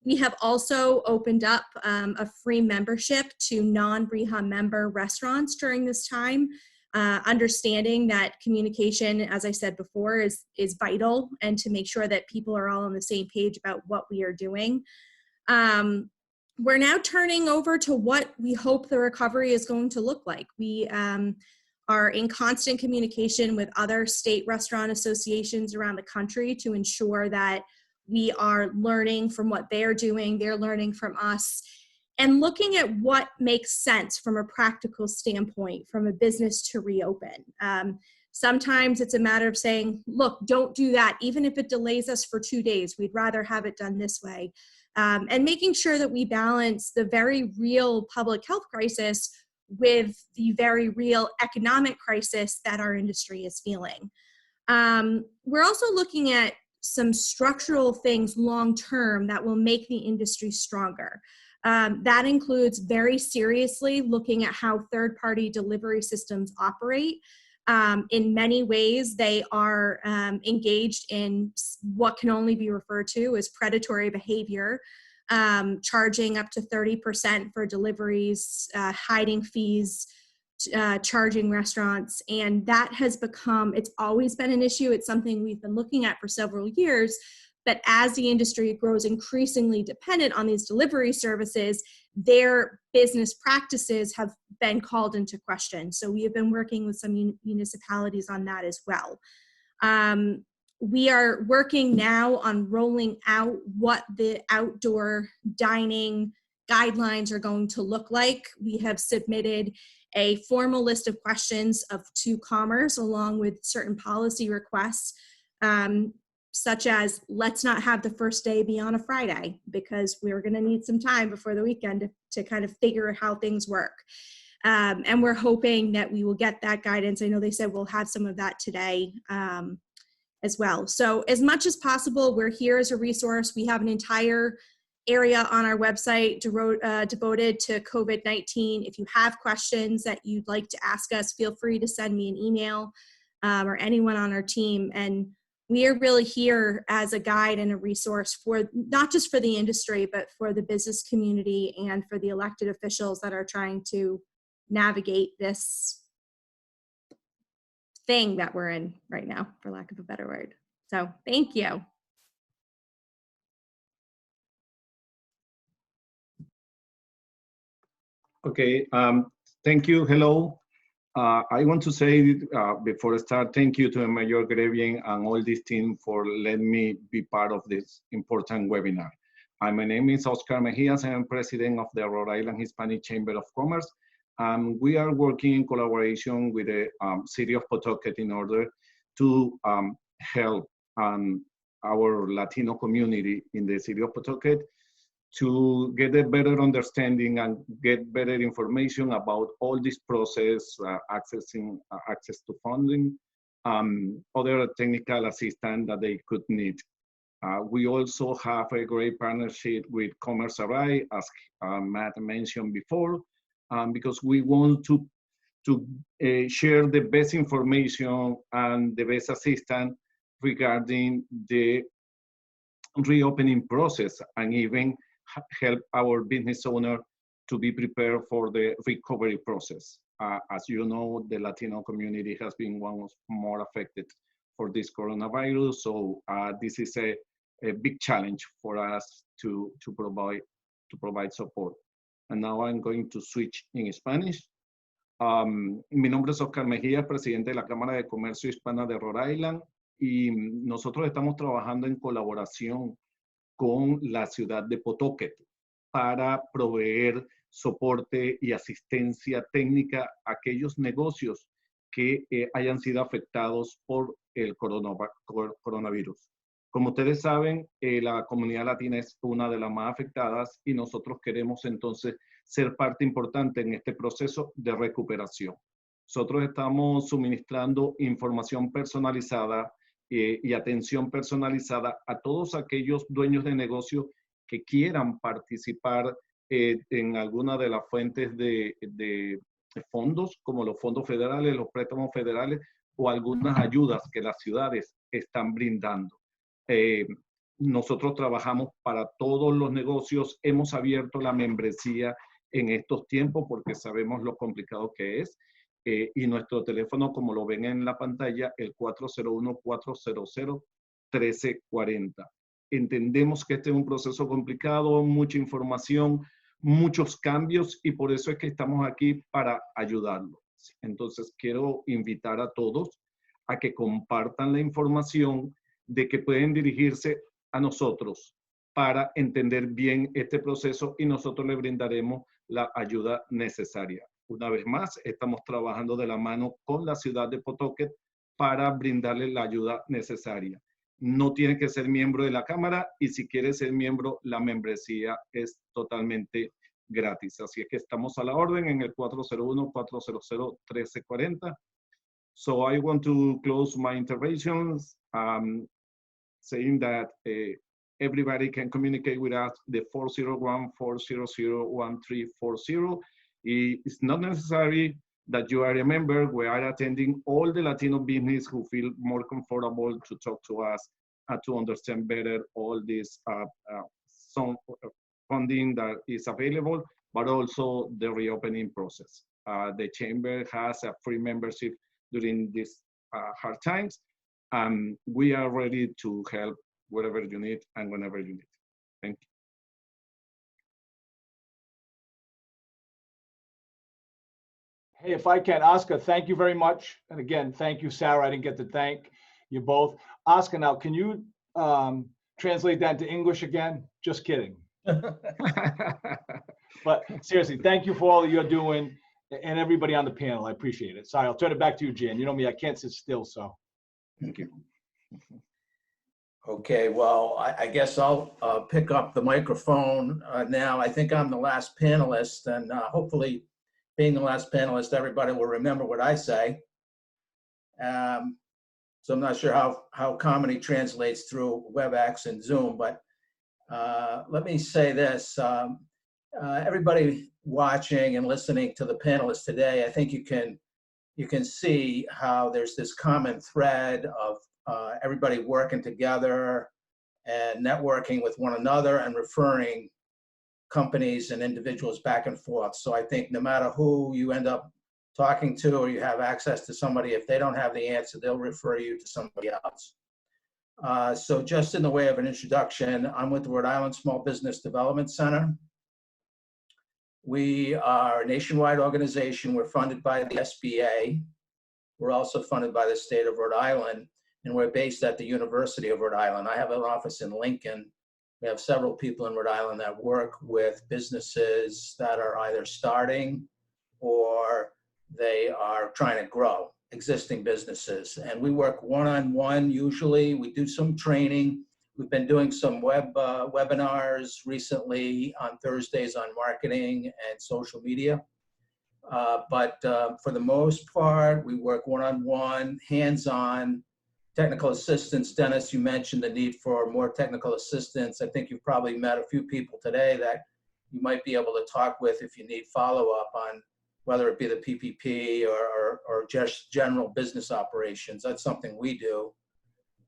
We have also opened up a free membership to non-BRIHA member restaurants during this time, understanding that communication, as I said before, is vital, and to make sure that people are all on the same page about what we are doing. We're now turning over to what we hope the recovery is going to look like. We are in constant communication with other state restaurant associations around the country to ensure that we are learning from what they're doing, they're learning from us, and looking at what makes sense from a practical standpoint, from a business to reopen. Sometimes it's a matter of saying, look, don't do that, even if it delays us for 2 days. We'd rather have it done this way. And making sure that we balance the very real public health crisis with the very real economic crisis that our industry is feeling. We're also looking at some structural things long-term that will make the industry stronger. That includes very seriously looking at how third-party delivery systems operate. In many ways, they are engaged in what can only be referred to as predatory behavior, charging up to 30% for deliveries, hiding fees charging restaurants. And that has become, it's always been an issue. It's something we've been looking at for several years. But as the industry grows increasingly dependent on these delivery services, their business practices have been called into question. So we have been working with some municipalities on that as well. We are working now on rolling out what the outdoor dining guidelines are going to look like. We have submitted a formal list of questions to Commerce along with certain policy requests, such as let's not have the first day be on a Friday because we're going to need some time before the weekend to kind of figure out how things work. And we're hoping that we will get that guidance. I know they said we'll have some of that today as well. So as much as possible, we're here as a resource. We have an entire area on our website devoted to COVID-19. If you have questions that you'd like to ask us, feel free to send me an email or anyone on our team. And we are really here as a guide and a resource for not just for the industry, but for the business community and for the elected officials that are trying to navigate this thing that we're in right now, for lack of a better word. So thank you. Okay, thank you. Hello. I want to say before I start, thank you to Mayor Grevian and all this team for letting me be part of this important webinar. My name is Oscar Mejias, and I'm president of the Rhode Island Hispanic Chamber of Commerce. We are working in collaboration with the city of Pawtucket in order to help our Latino community in the city of Pawtucket to get a better understanding and get better information about all this process, access to funding, other technical assistance that they could need. We also have a great partnership with Commerce RI, as Matt mentioned before, because we want to share the best information and the best assistance regarding the reopening process and even help our business owner to be prepared for the recovery process. As you know, the Latino community has been one of more affected for this coronavirus. So this is a big challenge for us to provide support. And now I'm going to switch in Spanish. Mi nombre es Oscar Mejía, presidente de la Cámara de Comercio Hispana de Rhode Island, y nosotros estamos trabajando en colaboración con la ciudad de Pawtucket para proveer soporte y asistencia técnica a aquellos negocios que hayan sido afectados por el coronavirus. Como ustedes saben, la comunidad latina es una de las más afectadas y nosotros queremos entonces ser parte importante en este proceso de recuperación. Nosotros estamos suministrando información personalizada y atención personalizada a todos aquellos dueños de negocio que quieran participar en alguna de las fuentes de fondos, como los fondos federales, los préstamos federales o algunas ayudas que las ciudades están brindando. Nosotros trabajamos para todos los negocios, hemos abierto la membresía en estos tiempos porque sabemos lo complicado que es. Y nuestro teléfono, como lo ven en la pantalla, el 401-400-1340. Entendemos que este es un proceso complicado, mucha información, muchos cambios, y por eso es que estamos aquí para ayudarlos. Entonces, quiero invitar a todos a que compartan la información de que pueden dirigirse a nosotros para entender bien este proceso y nosotros le brindaremos la ayuda necesaria. Una vez más, estamos trabajando de la mano con la ciudad de Pawtucket para brindarle la ayuda necesaria. No tiene que ser miembro de la Cámara y si quiere ser miembro, la membresía es totalmente gratis. Así es que estamos a la orden en el 401-400-1340. So I want to close my interventions saying that everybody can communicate with us, the 401-400-1340. It's not necessary that you are a member. We are attending all the Latino business who feel more comfortable to talk to us to understand better all this some funding that is available, but also the reopening process. The chamber has a free membership during these hard times. We are ready to help wherever you need and whenever you need. Thank you. Hey, if I can, Oscar, thank you very much. And again, thank you, Sarah. I didn't get to thank you both. Oscar, now, can you translate that into English again? Just kidding. But seriously, thank you for all that you're doing and everybody on the panel. I appreciate it. Sorry, I'll turn it back to you, Jan. You know me, I can't sit still, so. Thank you. Okay, well, I guess I'll pick up the microphone now. I think I'm the last panelist, and hopefully, being the last panelist, everybody will remember what I say. So I'm not sure how comedy translates through WebEx and Zoom, but let me say this. Everybody watching and listening to the panelists today, I think you can see how there's this common thread of everybody working together and networking with one another and referring companies and individuals back and forth. So I think no matter who you end up talking to or you have access to somebody, if they don't have the answer, they'll refer you to somebody else. So just in the way of an introduction, I'm with the Rhode Island Small Business Development Center. We are a nationwide organization. We're funded by the SBA. We're also funded by the state of Rhode Island, and we're based at the University of Rhode Island. I have an office in Lincoln. We have several people in Rhode Island that work with businesses that are either starting or they are trying to grow, existing businesses. And we work one-on-one usually. We do some training. We've been doing some webinars recently on Thursdays on marketing and social media. But for the most part, we work one-on-one, hands-on, technical assistance. Dennis, you mentioned the need for more technical assistance. I think you've probably met a few people today that you might be able to talk with if you need follow-up on whether it be the PPP or just general business operations. That's something we do.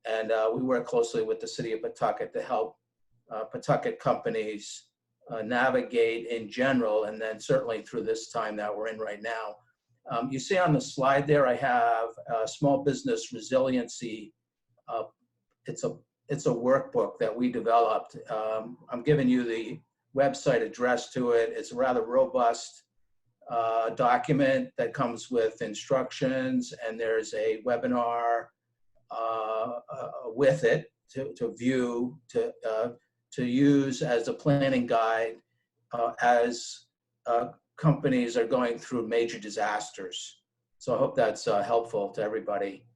And we work closely with the city of Pawtucket to help Pawtucket companies navigate in general, and then certainly through this time that we're in right now. You see on the slide there, I have small business resiliency. It's a workbook that we developed. I'm giving you the website address to it. It's a rather robust document that comes with instructions, and there's a webinar with it to view, to use as a planning guide as companies are going through major disasters. So I hope that's helpful to everybody.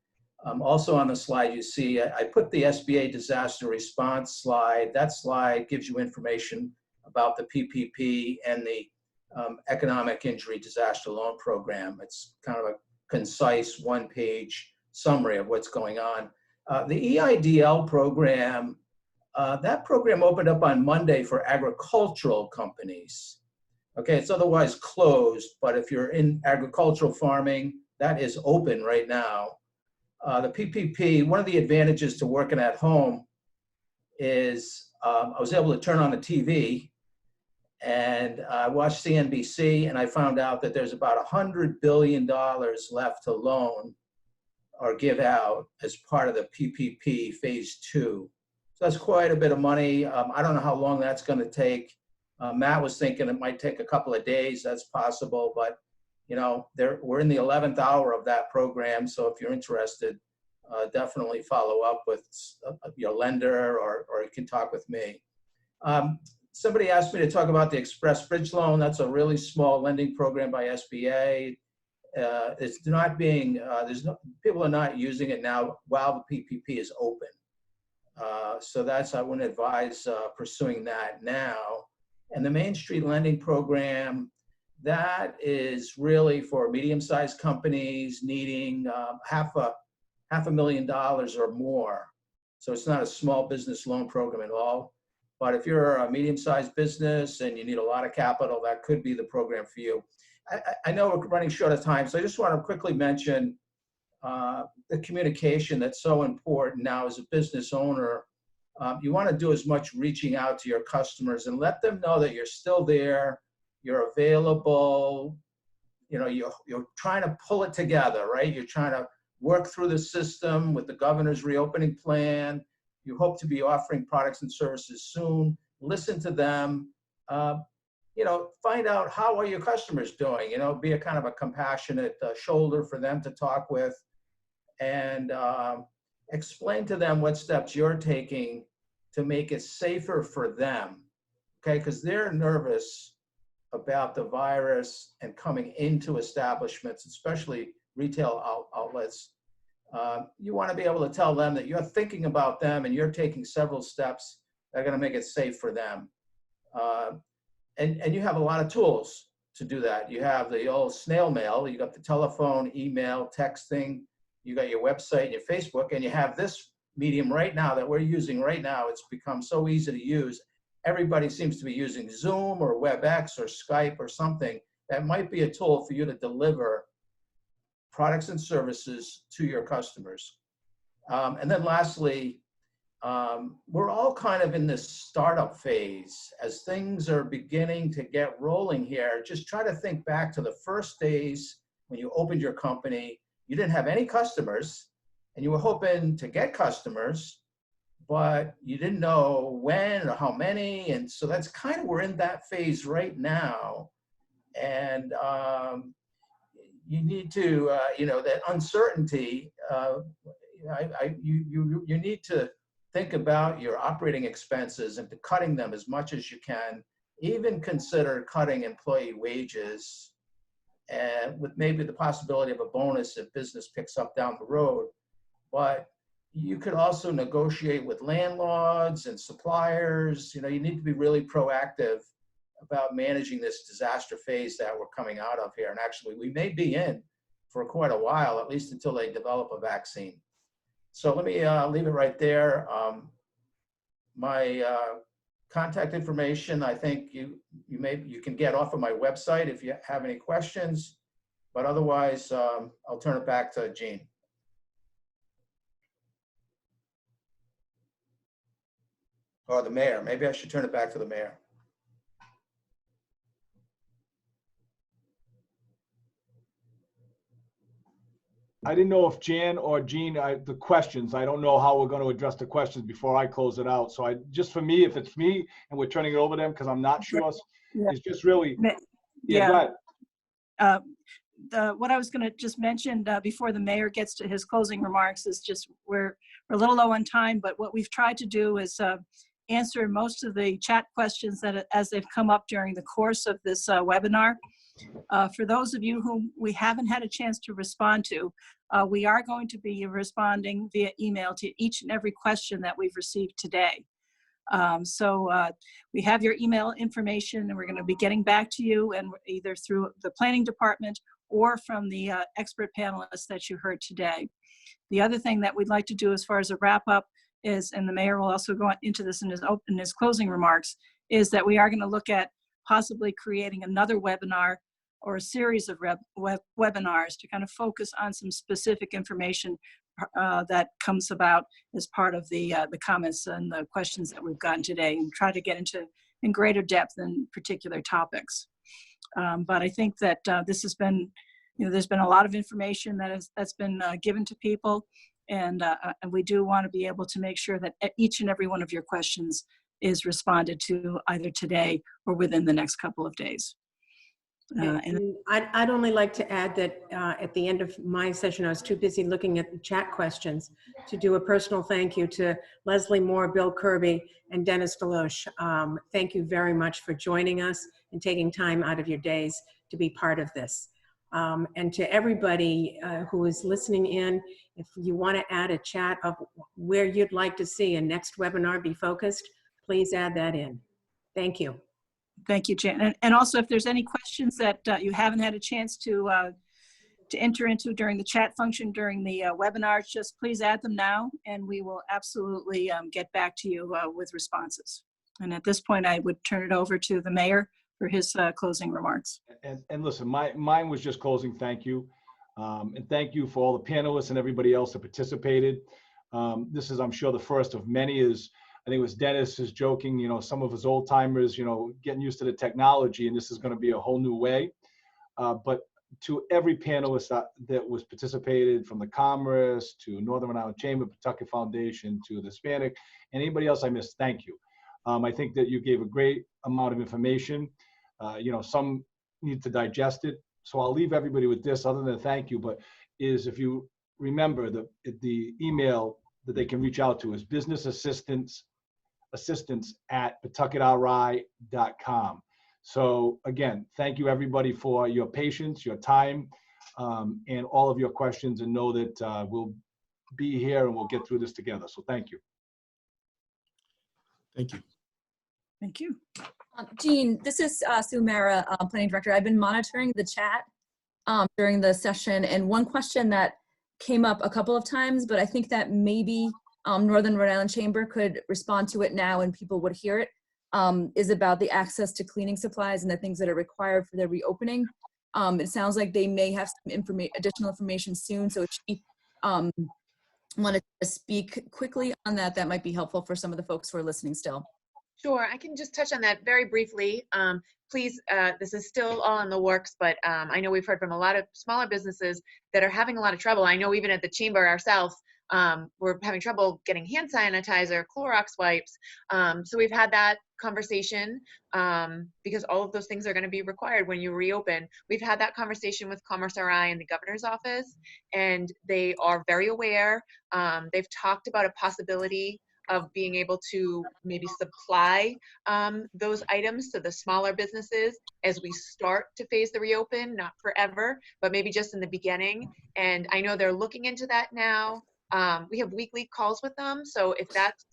Also on the slide, you see, I put the SBA disaster response slide. That slide gives you information about the PPP and the Economic Injury Disaster Loan Program. It's kind of a concise one-page summary of what's going on. The EIDL program, that program opened up on Monday for agricultural companies. Okay, it's otherwise closed, but if you're in agricultural farming, that is open right now. The PPP, one of the advantages to working at home is I was able to turn on the TV and I watched CNBC, and I found out that there's about $100 billion left to loan or give out as part of the PPP phase 2. So that's quite a bit of money. I don't know how long that's going to take. Matt was thinking it might take a couple of days. That's possible, but you know, we're in the 11th hour of that program. So if you're interested, definitely follow up with your lender, or you can talk with me. Somebody asked me to talk about the Express Bridge Loan. That's a really small lending program by SBA. It's not being, people are not using it now while the PPP is open. So that's, I wouldn't advise pursuing that now. And the Main Street Lending Program, that is really for medium-sized companies needing $500,000 or more. So it's not a small business loan program at all. But if you're a medium-sized business and you need a lot of capital, that could be the program for you. I know we're running short of time, so I just want to quickly mention the communication that's so important now as a business owner. You want to do as much reaching out to your customers and let them know that you're still there, you're available, you're trying to pull it together, right? You're trying to work through the system with the governor's reopening plan. You hope to be offering products and services soon. Listen to them. Find out how are your customers doing. Be a kind of a compassionate shoulder for them to talk with, and explain to them what steps you're taking to make it safer for them. Okay, because they're nervous about the virus and coming into establishments, especially retail outlets. You want to be able to tell them that you're thinking about them and you're taking several steps that are going to make it safe for them. And you have a lot of tools to do that. You have the old snail mail, you got the telephone, email, texting, you got your website and your Facebook, and you have this medium right now that we're using right now. It's become so easy to use. Everybody seems to be using Zoom or WebEx or Skype or something. That might be a tool for you to deliver products and services to your customers. And then lastly, we're all kind of in this startup phase. As things are beginning to get rolling here, just try to think back to the first days when you opened your company. You didn't have any customers, and you were hoping to get customers, but you didn't know when or how many. And so that's kind of, we're in that phase right now. And you need to, that uncertainty, you need to think about your operating expenses and to cutting them as much as you can. Even consider cutting employee wages, and with maybe the possibility of a bonus if business picks up down the road. But you could also negotiate with landlords and suppliers. You need to be really proactive about managing this disaster phase that we're coming out of here. And actually, we may be in for quite a while, at least until they develop a vaccine. So let me leave it right there. My contact information, I think you can get off of my website if you have any questions. But otherwise, I'll turn it back to Jean. Or the mayor. Maybe I should turn it back to the mayor. I didn't know if Jan or Jean, the questions, I don't know how we're going to address the questions before I close it out. So just for me, if it's me and we're turning it over to them, because I'm not sure, it's just really, go ahead. What I was going to just mention before the mayor gets to his closing remarks is just we're a little low on time, but what we've tried to do is answer most of the chat questions that as they've come up during the course of this webinar. For those of you whom we haven't had a chance to respond to, we are going to be responding via email to each and every question that we've received today. So we have your email information, and we're going to be getting back to you, and either through the planning department or from the expert panelists that you heard today. The other thing that we'd like to do as far as a wrap up is, and the mayor will also go into this in his closing remarks, is that we are going to look at possibly creating another webinar or a series of webinars to kind of focus on some specific information that comes about as part of the comments and the questions that we've gotten today, and try to get into in greater depth in particular topics. But I think that this has been, there's been a lot of information that's been given to people, and we do want to be able to make sure that each and every one of your questions is responded to either today or within the next couple of days. And I'd only like to add that at the end of my session, I was too busy looking at the chat questions to do a personal thank you to Leslie Moore, Bill Kirby, and Dennis Deloche. Thank you very much for joining us and taking time out of your days to be part of this. And to everybody who is listening in, if you want to add a chat of where you'd like to see a next webinar be focused, please add that in. Thank you. Thank you, Jan. And also, if there's any questions that you haven't had a chance to enter into during the chat function during the webinar, just please add them now, and we will absolutely get back to you with responses. And at this point, I would turn it over to the mayor for his closing remarks. And listen, mine was just closing thank you. And thank you for all the panelists and everybody else that participated. This is, I'm sure, the first of many. I think it was Dennis is joking, some of his old timers, getting used to the technology, and this is going to be a whole new way. But to every panelist that was participated, from the Commerce to Northern Rhode Island Chamber, Pawtucket Foundation to the Hispanic, and anybody else I missed, thank you. I think that you gave a great amount of information. Some need to digest it. So I'll leave everybody with this, other than thank you, but is if you remember the email that they can reach out to is business assistance at pawtucketri.com. So again, thank you everybody for your patience, your time, and all of your questions, and know that we'll be here and we'll get through this together. So thank you. Thank you. Thank you. Jean, this is Sue Mara, Planning Director. I've been monitoring the chat during the session, and one question that came up a couple of times, but I think that maybe Northern Rhode Island Chamber could respond to it now and people would hear it, is about the access to cleaning supplies and the things that are required for their reopening. It sounds like they may have some additional information soon, so if she wanted to speak quickly on that, that might be helpful for some of the folks who are listening still. Sure, I can just touch on that very briefly. Please, this is still all in the works, but I know we've heard from a lot of smaller businesses that are having a lot of trouble. I know even at the chamber ourselves, we're having trouble getting hand sanitizer, Clorox wipes. So we've had that conversation because all of those things are going to be required when you reopen. We've had that conversation with Commerce RI and the governor's office, and they are very aware. They've talked about a possibility of being able to maybe supply those items to the smaller businesses as we start to phase the reopen, not forever, but maybe just in the beginning. And I know they're looking into that now. We have weekly calls with them. So if that's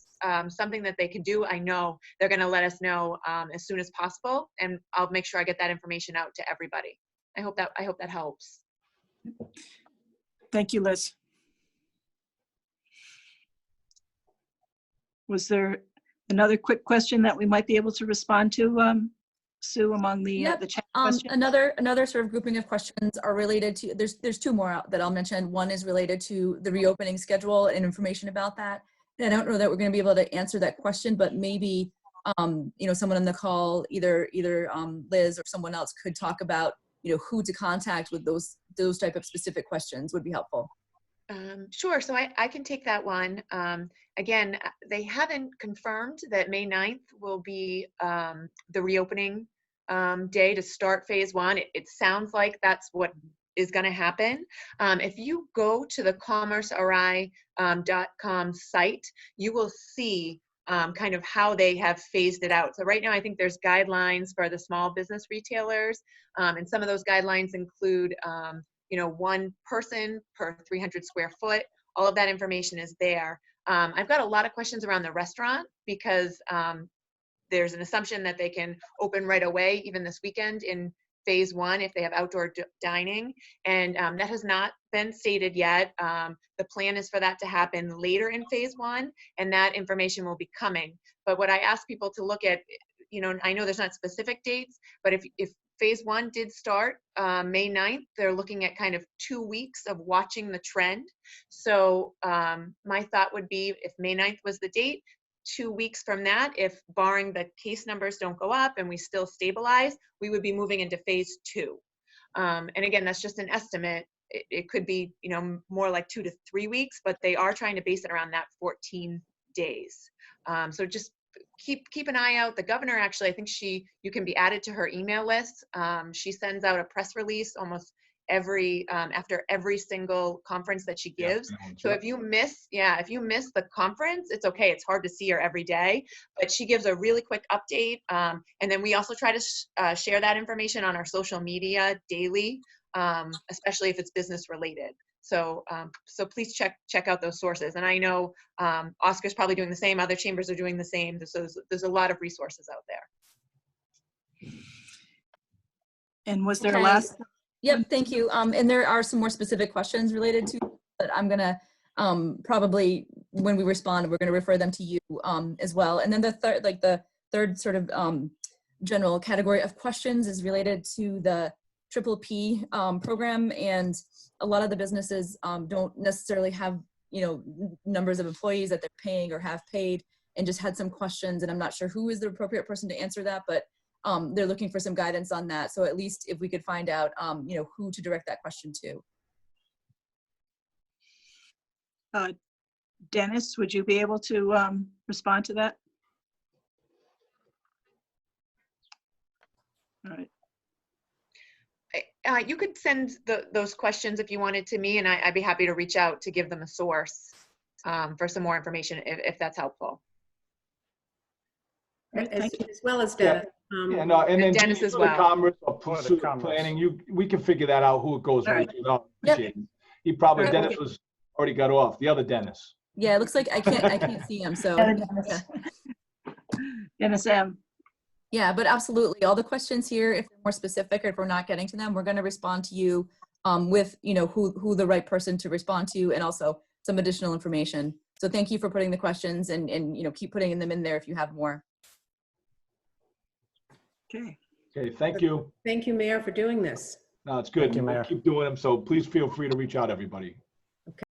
something that they can do, I know they're gonna let us know as soon as possible. And I'll make sure I get that information out to everybody. I hope that helps. Thank you, Liz. Was there another quick question that we might be able to respond to, Sue, among the chat questions? Another sort of grouping of questions are related to, there's two more that I'll mention. One is related to the reopening schedule and information about that. And I don't know that we're going to be able to answer that question, but maybe someone on the call, either Liz or someone else, could talk about who to contact with those type of specific questions would be helpful. Sure, so I can take that one. Again, they haven't confirmed that May 9th will be the reopening day to start phase one. It sounds like that's what is going to happen. If you go to the commerceri.com site, you will see kind of how they have phased it out. So right now, I think there's guidelines for the small business retailers, and some of those guidelines include one person per 300 square foot. All of that information is there. I've got a lot of questions around the restaurant because there's an assumption that they can open right away, even this weekend in phase one, if they have outdoor dining. And that has not been stated yet. The plan is for that to happen later in phase one, and that information will be coming. But what I ask people to look at, I know there's not specific dates, but if phase one did start May 9th, they're looking at kind of 2 weeks of watching the trend. So my thought would be, if May 9th was the date, 2 weeks from that, if barring the case numbers don't go up and we still stabilize, we would be moving into phase two. And again, that's just an estimate. It could be more like 2 to 3 weeks, but they are trying to base it around that 14 days. So just keep an eye out. The governor, actually, I think you can be added to her email list. She sends out a press release almost after every single conference that she gives. So if you miss the conference, it's okay. It's hard to see her every day, but she gives a really quick update. And then we also try to share that information on our social media daily, especially if it's business related. So please check out those sources. And I know Oscar's probably doing the same. Other chambers are doing the same. So there's a lot of resources out there. And was there a last? Yep, thank you. And there are some more specific questions related to, but I'm gonna probably, when we respond, we're gonna refer them to you as well. And then the third sort of general category of questions is related to the PPP program, and a lot of the businesses don't necessarily have numbers of employees that they're paying or have paid, and just had some questions, and I'm not sure who is the appropriate person to answer that, but they're looking for some guidance on that. So at least if we could find out, you know, who to direct that question to. Dennis, would you be able to respond to that? All right. You could send those questions if you wanted to me, and I'd be happy to reach out to give them a source for some more information if that's helpful. As well as Dennis. Yeah, no, and then Dennis as for well. the commerce or For the pursuit commerce. planning, we can figure that out, who it goes All right right. to. No, Yep. appreciate it. He probably, Yep. Dennis was already got off, the other Dennis. Yeah, it looks like I can't see him. So Other Dennis. Dennis M. yeah, but absolutely, all the questions here, if they're more specific or if we're not getting to them, we're going to respond to you with, you know, who the right person to respond to, and also some additional information. So thank you for putting the questions, and you know, keep putting them in there if you have more. Okay. Okay, thank you. Thank you, Mayor, for doing this. No, it's good. Thank you, We'll Mayor. keep doing them, so please feel free to reach out, everybody.